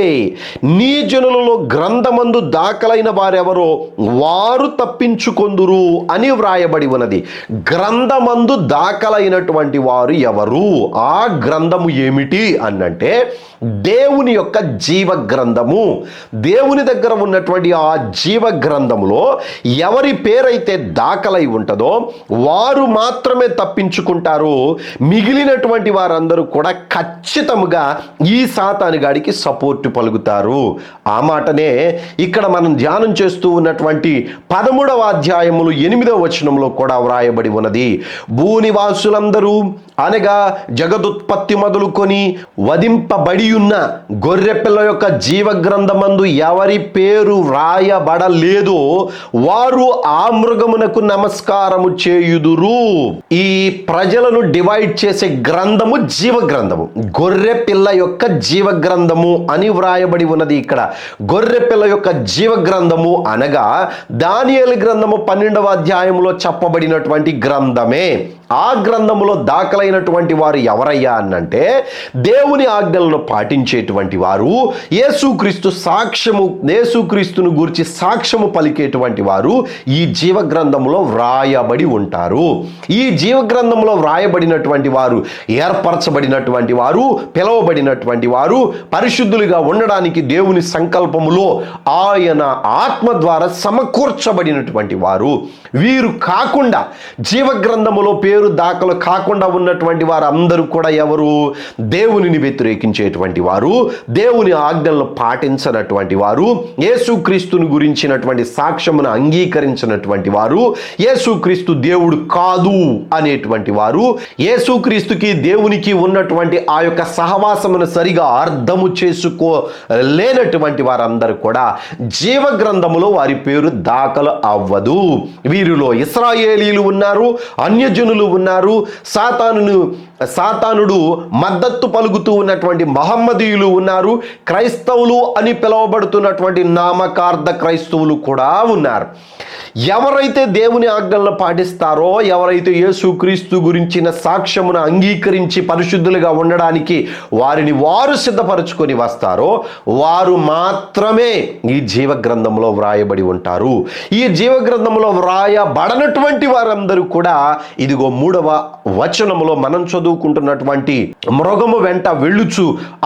నీ జనులలో గ్రంథమందు దాఖలైన వారెవరో వారు తప్పించుకొందురు అని వ్రాయబడి ఉన్నది. గ్రంథమందు దాఖలైనటువంటి వారు ఎవరు? ఆ గ్రంథము ఏమిటి అనంటే దేవుని యొక్క జీవ గ్రంథము. దేవుని దగ్గర ఉన్నటువంటి ఆ జీవ గ్రంథములో ఎవరి పేరైతే దాఖలై ఉంటుందో వారు మాత్రమే తప్పించుకుంటారు. మిగిలినటువంటి వారందరూ కూడా ఖచ్చితంగా ఈ సాతానుగాడికి సపోర్ట్ పలుకుతారు. ఆ మాటనే ఇక్కడ మనం ధ్యానం చేస్తూ ఉన్నటువంటి 13వ అధ్యాయములు 8వ వచనంలో కూడా వ్రాయబడి ఉన్నది. భూనివాసులందరూ అనగా జగదుత్పత్తి మొదలుకొని పట్టుకొని వధింపబడి ఉన్న గొర్రెపిల్ల యొక్క జీవగ్రంథమందు ఎవరి పేరు రాయబడలేదో వారు ఆ మృగమునకు నమస్కారము చేయుదురు. ఈ ప్రజలను డివైడ్ చేసే గ్రంథము జీవగ్రంథము, గొర్రెపిల్ల యొక్క జీవగ్రంథము అని వ్రాయబడి ఉన్నది. ఇక్కడ గొర్రెపిల్ల యొక్క జీవగ్రంథము అనగా దానియేలు గ్రంథము 12వ అధ్యాయంలో చెప్పబడినటువంటి గ్రంథమే. ఆ గ్రంథములో దాఖలైనటువంటి వారు ఎవరయ్యా అనంటే దేవుని ఆజ్ఞలను పాటించేటువంటి వారు, యేసుక్రీస్తును గూర్చి సాక్ష్యము పలికేటువంటి వారు ఈ జీవగ్రంథంలో వ్రాయబడి ఉంటారు. ఈ జీవగ్రంథంలో వ్రాయబడినటువంటి వారు ఏర్పరచబడినటువంటి వారు, పిలువబడినటువంటి వారు, పరిశుద్ధులుగా ఉండడానికి దేవుని సంకల్పములో ఆయన ఆత్మ ద్వారా సమకూర్చబడినటువంటి వారు. వీరు కాకుండా జీవగ్రంథములో పేరు దాఖలు కాకుండా ఉన్నటువంటి వారు అందరూ కూడా ఎవరు? దేవునిని వ్యతిరేకించేటువంటి వారు, దేవుని ఆజ్ఞలను పాటించనటువంటి వారు, యేసుక్రీస్తుని గురించినటువంటి సాక్ష్యమును అంగీకరించినటువంటి వారు, యేసుక్రీస్తు దేవుడు కాదు అనేటువంటి వారు, యేసుక్రీస్తుకి దేవునికి ఉన్నటువంటి ఆ యొక్క సహవాసమును సరిగా అర్థము చేసుకోలేనటువంటి వారందరూ కూడా జీవగ్రంథములో వారి పేరు దాఖలు అవ్వదు. వీరిలో ఇశ్రాయేలీలు ఉన్నారు, అన్యజనులు ఉన్నారు, సాతానుడు మద్దతు పలుకుతూ ఉన్నటువంటి మహమ్మదీయులు ఉన్నారు, క్రైస్తవులు అని పిలువబడుతున్నటువంటి నామకార్థ క్రైస్తవులు కూడా ఉన్నారు. ఎవరైతే దేవుని ఆజ్ఞలను పాటిస్తారో, ఎవరైతే యేసుక్రీస్తు గురించిన సాక్ష్యమును అంగీకరించి పరిశుద్ధులుగా ఉండడానికి వారిని వారు సిద్ధపరచుకొని వస్తారో వారు మాత్రమే ఈ జీవగ్రంథంలో వ్రాయబడి ఉంటారు. ఈ జీవగ్రంథంలో వ్రాయబడనటువంటి వారందరూ కూడా ఇదిగో 3వ వచనములో మనం చదువుకుంటున్నటువంటి మృగము వెంట వెళ్ళుచు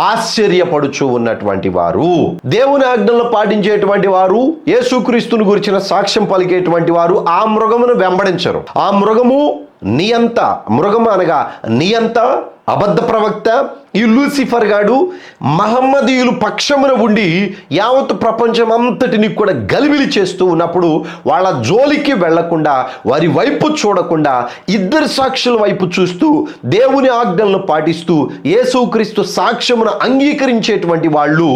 ఆశ్చర్యపడుచు ఉన్నటువంటి వారు, దేవుని ఆజ్ఞలను పాటించేటువంటి వారు, యేసుక్రీస్తును గురించిన సాక్ష్యం పలికేటువంటి వారు ఆ మృగమును వెంబడించరు. ఆ మృగము నియంత, మృగము అనగా నియంత, అబద్ధ ప్రవక్త, ఈ లూసిఫర్ గాడు మహమ్మదీయులు పక్షమున ఉండి యావత్ ప్రపంచం అంతటిని కూడా గలిబిలి చేస్తూ ఉన్నప్పుడు వాళ్ళ జోలికి వెళ్లకుండా, వారి వైపు చూడకుండా, ఇద్దరు సాక్షుల వైపు చూస్తూ దేవుని ఆజ్ఞలను పాటిస్తూ యేసుక్రీస్తు సాక్ష్యమును అంగీకరించేటువంటి వాళ్ళు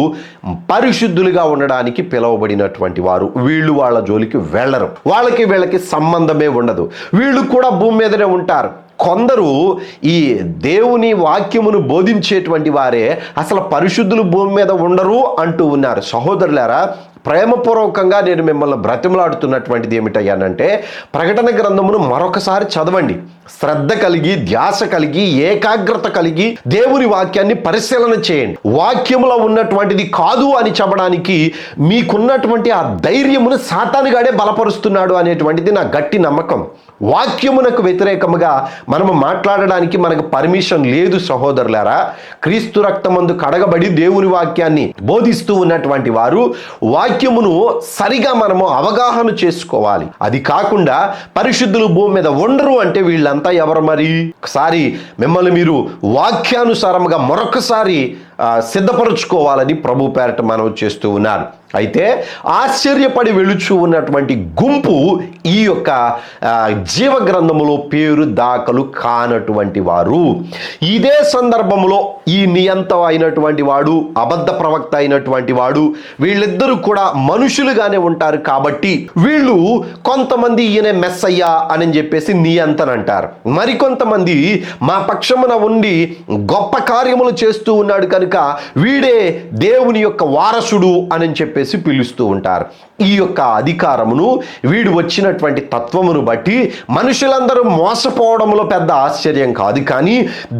పరిశుద్ధులుగా ఉండడానికి పిలువబడినటువంటి వారు. వీళ్ళు వాళ్ళ జోలికి వెళ్ళరు, వాళ్ళకి వీళ్ళకి సంబంధమే ఉండదు. వీళ్ళు కూడా భూమి మీదనే ఉంటారు. కొందరు ఈ దేవుని వాక్యమును బోధించేటువంటి వారే అసలు పరిశుద్ధులు భూమి మీద ఉండరు అంటూ ఉన్నారు. సహోదరులారా, ప్రేమపూర్వకంగా నేను మిమ్మల్ని బ్రతిమలాడుతున్నటువంటిది ఏమిటయ్యానంటే, ప్రకటన గ్రంథమును మరొకసారి చదవండి. శ్రద్ధ కలిగి, ధ్యాస కలిగి, ఏకాగ్రత కలిగి దేవుని వాక్యాన్ని పరిశీలన చేయండి. వాక్యములో ఉన్నటువంటిది కాదు అని చెప్పడానికి మీకున్నటువంటి ఆ ధైర్యమును సాతానుగాడే బలపరుస్తున్నాడు అనేటువంటిది నా గట్టి నమ్మకం. వాక్యమునకు వ్యతిరేకముగా మనము మాట్లాడడానికి మనకు పర్మిషన్ లేదు సహోదరులారా. క్రీస్తు రక్తమందు కడగబడి దేవుని వాక్యాన్ని బోధిస్తూ ఉన్నటువంటి వారు వాక్యమును సరిగా మనము అవగాహన చేసుకోవాలి. అది కాకుండా పరిశుద్ధులు భూమి మీద ఉండరు అంటే వీళ్ళంతా ఎవరు? మరి ఒకసారి మిమ్మల్ని మీరు వాక్యానుసారంగా మరొకసారి సిద్ధపరచుకోవాలని ప్రభు పేరట మనవి చేస్తూ ఉన్నారు. అయితే ఆశ్చర్యపడి వెళుచు ఉన్నటువంటి గుంపు ఈ యొక్క జీవగ్రంథములో పేరు దాఖలు కానటువంటి వారు. ఇదే సందర్భంలో ఈ నియంత అయినటువంటి వాడు, అబద్ధ ప్రవక్త అయినటువంటి వాడు, వీళ్ళిద్దరూ కూడా మనుషులుగానే ఉంటారు. కాబట్టి వీళ్ళు కొంతమంది ఈయన మెస్సయ్యా అని చెప్పేసి నియంతనంటారు. మరికొంతమంది మా పక్షమున ఉండి గొప్ప కార్యములు చేస్తూ ఉన్నాడు కనుక వీడే దేవుని యొక్క వారసుడు అని చెప్పేసి పిలుస్తూ ఉంటారు. ఈ యొక్క అధికారమును, వీడు వచ్చినటువంటి తత్వమును బట్టి మనుషులందరూ మోసపోవడంలో పెద్ద ఆశ్చర్యం కాదు. కానీ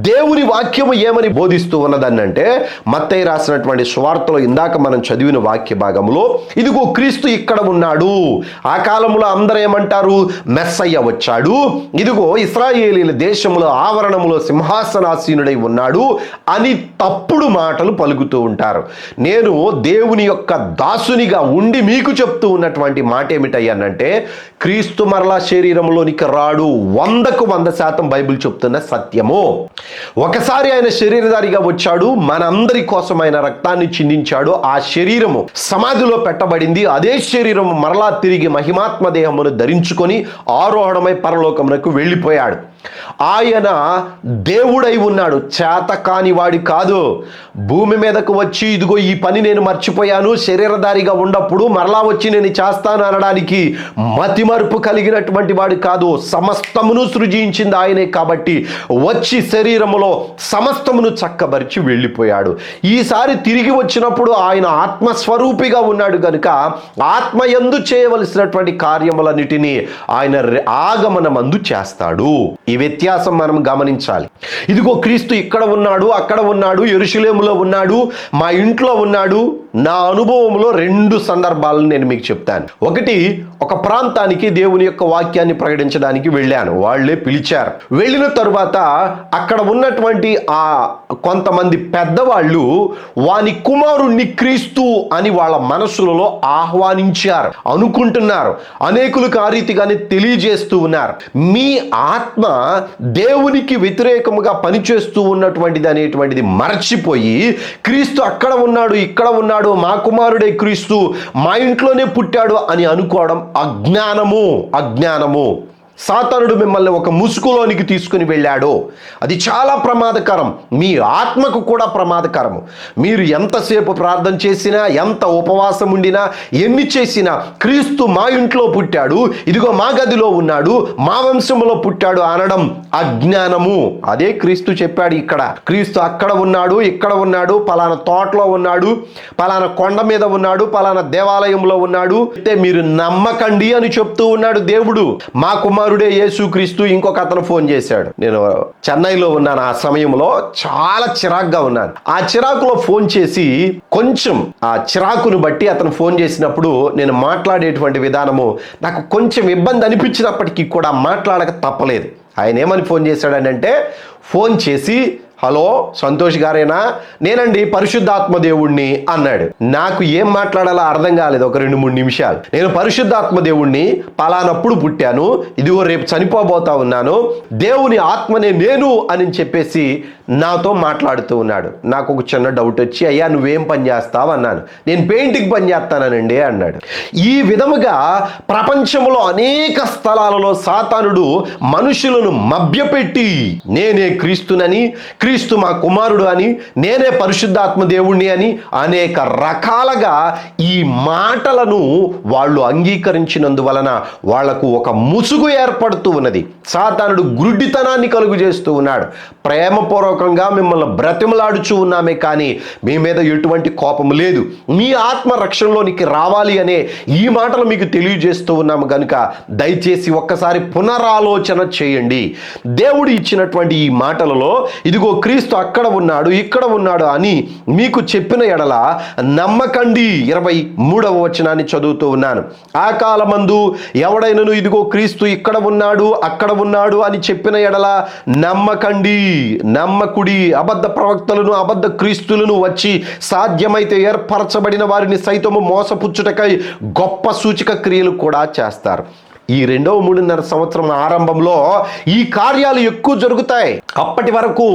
దేవుని వాక్యము ఏమని బోధిస్తూ ఉన్నదనంటే, మత్తయి రాసినటువంటి సువార్తలో ఇందాక మనం చదివిన వాక్య భాగంలో ఇదిగో క్రీస్తు ఇక్కడ ఉన్నాడు. ఆ కాలంలో అందరూ ఏమంటారు? మెస్సయ్య వచ్చాడు, ఇదిగో ఇశ్రాయేలీల దేశములో ఆవరణములో సింహాసనాసీనుడై ఉన్నాడు అని తప్పుడు మాటలు పలుకుతూ ఉంటారు. నేను దేవుని యొక్క దాసునిగా ఉండి మీకు చెప్తూ ఉన్నటువంటి మాట ఏమిటయ్యానంటే, క్రీస్తు మరలా శరీరంలోనికి రాడు. 100% బైబిల్ చెప్తున్న సత్యము. ఒకసారి ఆయన శరీరధారిగా వచ్చాడు, మనందరి కోసం ఆయన రక్తాన్ని చిందించాడు. ఆ శరీరము సమాధిలో పెట్టబడింది. అదే శరీరము మరలా తిరిగి మహిమాత్మ దేహమును ధరించుకొని ఆరోహణమై పరలోకమునకు వెళ్ళిపోయాడు. ఆయన దేవుడై ఉన్నాడు, చేతకాని వాడి కాదు. భూమి మీదకు వచ్చి ఇదిగో ఈ పని నేను మర్చిపోయాను, శరీరధారిగా ఉన్నప్పుడు మరలా వచ్చి నేను చేస్తాను అనడానికి మతిమరుపు కలిగినటువంటి వాడు కాదు. సమస్తమును సృజించింది ఆయనే కాబట్టి వచ్చి శరీరములో సమస్తమును చక్కబరిచి వెళ్ళిపోయాడు. ఈసారి తిరిగి వచ్చినప్పుడు ఆయన ఆత్మస్వరూపిగా ఉన్నాడు కనుక ఆత్మయందు చేయవలసినటువంటి కార్యములన్నిటినీ ఆయన ఆగమనమందు చేస్తాడు. ఈ వ్యత్యాసం మనం గమనించాలి. ఇదిగో క్రీస్తు ఇక్కడ ఉన్నాడు, అక్కడ ఉన్నాడు, యెరూషలేములో ఉన్నాడు, మా ఇంట్లో ఉన్నాడు. నా అనుభవంలో 2 సందర్భాలను నేను మీకు చెప్తాను. ఒకటి, ఒక ప్రాంతానికి దేవుని యొక్క వాక్యాన్ని ప్రకటించడానికి వెళ్ళాను. వాళ్ళే పిలిచారు. వెళ్ళిన తరువాత అక్కడ ఉన్నటువంటి ఆ కొంతమంది పెద్దవాళ్ళు వాని కుమారుణ్ణి క్రీస్తు అని వాళ్ళ మనసులలో ఆహ్వానించారు, అనుకుంటున్నారు. అనేకులకు ఆ రీతిగానే తెలియజేస్తూ ఉన్నారు. మీ ఆత్మ దేవునికి వ్యతిరేకముగా పనిచేస్తూ ఉన్నటువంటిది అనేటువంటిది మర్చిపోయి క్రీస్తు అక్కడ ఉన్నాడు, ఇక్కడ ఉన్నాడు, మా కుమారుడే క్రీస్తు, మా ఇంట్లోనే పుట్టాడు అని అనుకోవడం అజ్ఞానము. సాతానుడు మిమ్మల్ని ఒక ముసుగులోనికి తీసుకుని వెళ్ళాడు. అది చాలా ప్రమాదకరం, మీ ఆత్మకు కూడా ప్రమాదకరము. మీరు ఎంతసేపు ప్రార్థన చేసినా, ఎంత ఉపవాసం ఉండినా, ఎన్ని చేసినా క్రీస్తు మా ఇంట్లో పుట్టాడు, ఇదిగో మా గదిలో ఉన్నాడు, మా వంశంలో పుట్టాడు అనడం అజ్ఞానము. అదే క్రీస్తు చెప్పాడు. ఇక్కడ క్రీస్తు అక్కడ ఉన్నాడు, ఇక్కడ ఉన్నాడు, పలానా తోటలో ఉన్నాడు, పలానా కొండ మీద ఉన్నాడు, పలానా దేవాలయంలో ఉన్నాడు, అయితే మీరు నమ్మకండి అని చెప్తూ ఉన్నాడు దేవుడు. మా కుమారుడే యేసుక్రీస్తు. ఇంకొక అతను ఫోన్ చేశాడు. నేను చెన్నైలో ఉన్నాను. ఆ సమయంలో చాలా చిరాగ్గా ఉన్నాను. ఆ చిరాకులో ఫోన్ చేసి కొంచెం ఆ చిరాకును బట్టి అతను ఫోన్ చేసినప్పుడు నేను మాట్లాడేటువంటి విధానము నాకు కొంచెం ఇబ్బంది అనిపించినప్పటికీ కూడా మాట్లాడక తప్పలేదు. ఆయన ఏమని ఫోన్ చేశాడని అంటే, ఫోన్ చేసి, హలో సంతోష్ గారేనా? నేనండి పరిశుద్ధాత్మ దేవుణ్ణి అన్నాడు. నాకు ఏం మాట్లాడాలో అర్థం కాలేదు ఒక 2-3 నిమిషాలు. నేను పరిశుద్ధాత్మ దేవుణ్ణి, పలానప్పుడు పుట్టాను, ఇదిగో రేపు చనిపోబోతా ఉన్నాను, దేవుని ఆత్మనే నేను అని చెప్పేసి నాతో మాట్లాడుతూ ఉన్నాడు. నాకు ఒక చిన్న డౌట్ వచ్చి, అయ్యా నువ్వేం పని చేస్తావు అన్నాను. నేను పెయింటింగ్ పని చేస్తానండి అన్నాడు. ఈ విధముగా ప్రపంచంలో అనేక స్థలాలలో సాతానుడు మనుషులను మభ్యపెట్టి నేనే క్రీస్తునని, క్రీస్తు మా కుమారుడు అని, నేనే పరిశుద్ధాత్మ దేవుణ్ణి అని అనేక రకాలుగా ఈ మాటలను వాళ్ళు అంగీకరించినందువలన వాళ్లకు ఒక ముసుగు ఏర్పడుతూ ఉన్నది. సాతానుడు గుడ్డితనాన్ని కలుగు చేస్తూ ఉన్నాడు. ప్రేమపూర్వకంగా మిమ్మల్ని బ్రతిమలాడుచూ ఉన్నామే కానీ మీ మీద ఎటువంటి కోపం లేదు. మీ ఆత్మ రక్షణలోనికి రావాలి అనే ఈ మాటలు మీకు తెలియజేస్తూ ఉన్నాము కనుక దయచేసి ఒక్కసారి పునరాలోచన చేయండి. దేవుడు ఇచ్చినటువంటి ఈ మాటలలో ఇదిగో క్రీస్తు అక్కడ ఉన్నాడు, ఇక్కడ ఉన్నాడు అని మీకు చెప్పిన ఎడల నమ్మకండి. 23వ వచనాన్ని చదువుతూ ఉన్నాను. ఆ కాలమందు ఎవడైనను ఇదిగో క్రీస్తు ఇక్కడ ఉన్నాడు, అక్కడ ఉన్నాడు అని చెప్పిన ఎడల నమ్మకండి, నమ్మకుడి. అబద్ధ ప్రవక్తలను, అబద్ధ క్రీస్తులను వచ్చి సాధ్యమైతే ఏర్పరచబడిన వారిని సైతము మోసపుచ్చుటకై గొప్ప సూచక క్రియలు కూడా చేస్తారు. ఈ 2-3.5 సంవత్సరం ఆరంభంలో ఈ కార్యాలు ఎక్కువ జరుగుతాయి. అప్పటి వరకు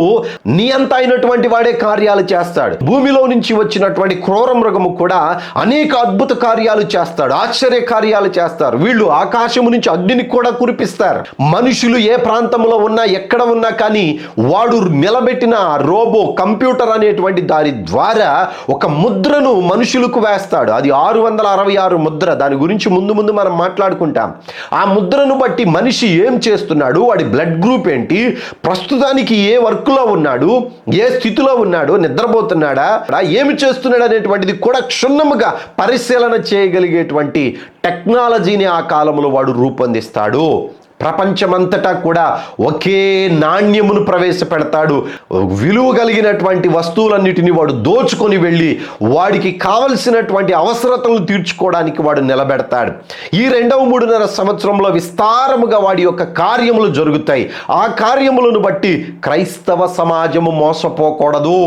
నియంత అయినటువంటి వాడే కార్యాలు చేస్తాడు. భూమిలో నుంచి వచ్చినటువంటి క్రూర మృగము కూడా అనేక అద్భుత కార్యాలు చేస్తాడు, ఆశ్చర్య కార్యాలు చేస్తారు. వీళ్ళు ఆకాశము నుంచి అగ్నిని కూడా కురిపిస్తారు. మనుషులు ఏ ప్రాంతంలో ఉన్నా, ఎక్కడ ఉన్నా కానీ వాడు నిలబెట్టిన రోబో కంప్యూటర్ అనేటువంటి దాని ద్వారా ఒక ముద్రను మనుషులకు వేస్తాడు. అది 666 ముద్ర. దాని గురించి ముందు మనం మాట్లాడుకుంటాం. ఆ ముద్రను బట్టి మనిషి ఏం చేస్తున్నాడు, వాడి బ్లడ్ గ్రూప్ ఏంటి, ప్రస్తుతానికి ఏ వర్క్లో ఉన్నాడు, ఏ స్థితిలో ఉన్నాడు, నిద్రపోతున్నాడా, ఏమి చేస్తున్నాడు అనేటువంటిది కూడా క్షుణ్ణముగా పరిశీలన చేయగలిగేటువంటి టెక్నాలజీని ఆ కాలంలో వాడు రూపొందిస్తాడు. ప్రపంచమంతటా కూడా ఒకే నాణ్యమును ప్రవేశపెడతాడు. విలువ కలిగినటువంటి వస్తువులన్నిటిని వాడు దోచుకొని వెళ్ళి వాడికి కావలసినటువంటి అవసరతలను తీర్చుకోవడానికి వాడు నిలబెడతాడు. ఈ 2-3.5 సంవత్సరంలో విస్తారముగా వాడి యొక్క కార్యములు జరుగుతాయి. ఆ కార్యములను బట్టి క్రైస్తవ సమాజము మోసపోకూడదు.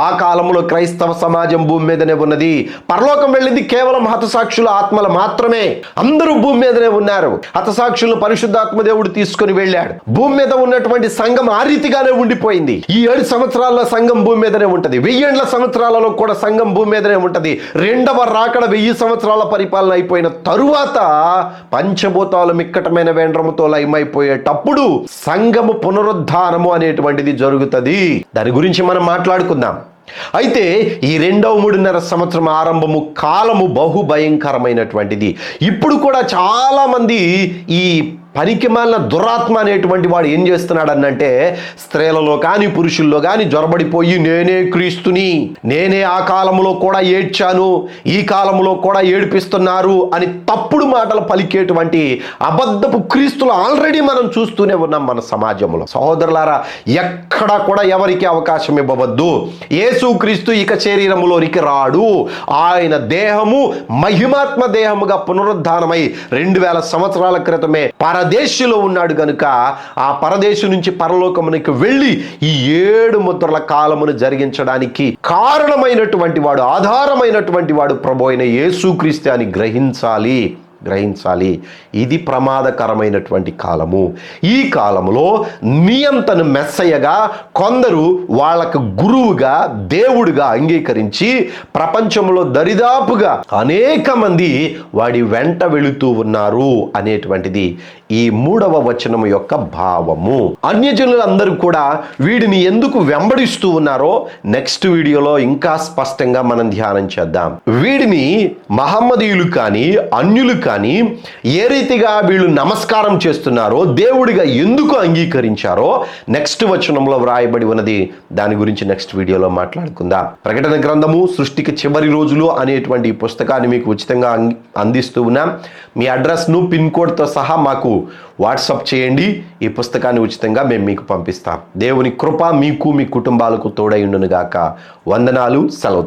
ఆ కాలంలో క్రైస్తవ సమాజం భూమి మీదనే ఉన్నది. పరలోకం వెళ్ళింది కేవలం హతసాక్షుల ఆత్మలు మాత్రమే. అందరూ భూమి మీదనే ఉన్నారు. హతసాక్షులను పరిశుద్ధాత్మ దేవుడు తీసుకొని వెళ్ళాడు. భూమి మీద ఉన్నటువంటి సంఘం ఆ రీతిగానే ఉండిపోయింది. ఈ 7 సంవత్సరాల సంఘం భూమి మీదనే ఉంటది. 1000 సంవత్సరాలలో కూడా సంఘం భూమి మీదనే ఉంటది. రెండవ రాకడ 1000 సంవత్సరాల పరిపాలన అయిపోయిన తరువాత పంచభూతాలు మిక్కటమైన వేండ్రముతో లయమైపోయేటప్పుడు సంఘము పునరుద్ధానము అనేటువంటిది జరుగుతుంది. దాని గురించి మనం మాట్లాడుకుందాం. అయితే ఈ 2.5 సంవత్సరం ఆరంభము కాలము బహు భయంకరమైనటువంటిది. ఇప్పుడు కూడా చాలా మంది ఈ పనికిమాలిన దురాత్మ అనేటువంటి వాడు ఏం చేస్తున్నాడనంటే, స్త్రీలలో కానీ పురుషుల్లో కానీ జొరబడిపోయి నేనే క్రీస్తుని, నేనే ఆ కాలంలో కూడా ఏడ్చాను, ఈ కాలంలో కూడా ఏడిపిస్తున్నారు అని తప్పుడు మాటలు పలికేటువంటి అబద్ధపు క్రీస్తులు ఆల్రెడీ మనం చూస్తూనే ఉన్నాం మన సమాజంలో. సహోదరులారా, ఎక్కడా కూడా ఎవరికి అవకాశం ఇవ్వవద్దు. యేసు క్రీస్తు ఇక శరీరములోనికి రాడు. ఆయన దేహము మహిమాత్మ దేహముగా పునరుద్ధానమై 2000 సంవత్సరాల క్రితమే పరదేశిలో ఉన్నాడు గనుక ఆ పరదేశు నుంచి పరలోకమునికి వెళ్ళి ఈ 7 ముద్రల కాలమును జరిగించడానికి కారణమైనటువంటి వాడు, ఆధారమైనటువంటి వాడు ప్రభు అయిన యేసుక్రీస్తు అని గ్రహించాలి. ఇది ప్రమాదకరమైనటువంటి కాలము. ఈ కాలములో నియంతను మెస్సయ్యగా కొందరు వాళ్ళకు గురువుగా దేవుడిగా అంగీకరించి ప్రపంచంలో దరిదాపుగా అనేక మంది వాడి వెంట వెళుతూ ఉన్నారు అనేటువంటిది ఈ 3వ వచనం యొక్క భావము. అన్యజనులందరూ కూడా వీడిని ఎందుకు వెంబడిస్తూ ఉన్నారో నెక్స్ట్ వీడియోలో ఇంకా స్పష్టంగా మనం ధ్యానం చేద్దాం. వీడిని మహమ్మదీయులు కానీ అన్యులు కానీ ఏ రీతిగా వీళ్ళు నమస్కారం చేస్తున్నారో, దేవుడిగా ఎందుకు అంగీకరించారో నెక్స్ట్ వచనంలో వ్రాయబడి ఉన్నది. దాని గురించి నెక్స్ట్ వీడియోలో మాట్లాడుకుందాం. ప్రకటన గ్రంథము సృష్టికి చివరి రోజులు అనేటువంటి పుస్తకాన్ని మీకు ఉచితంగా అందిస్తూ ఉన్నాం. మీ అడ్రస్ను పిన్ కోడ్తో సహా మాకు వాట్సాప్ చేయండి. ఈ పుస్తకాన్ని ఉచితంగా మేము మీకు పంపిస్తాం. దేవుని కృప మీకు మీ కుటుంబాలకు తోడై ఉండును గాక. వందనాలు. సెలవు.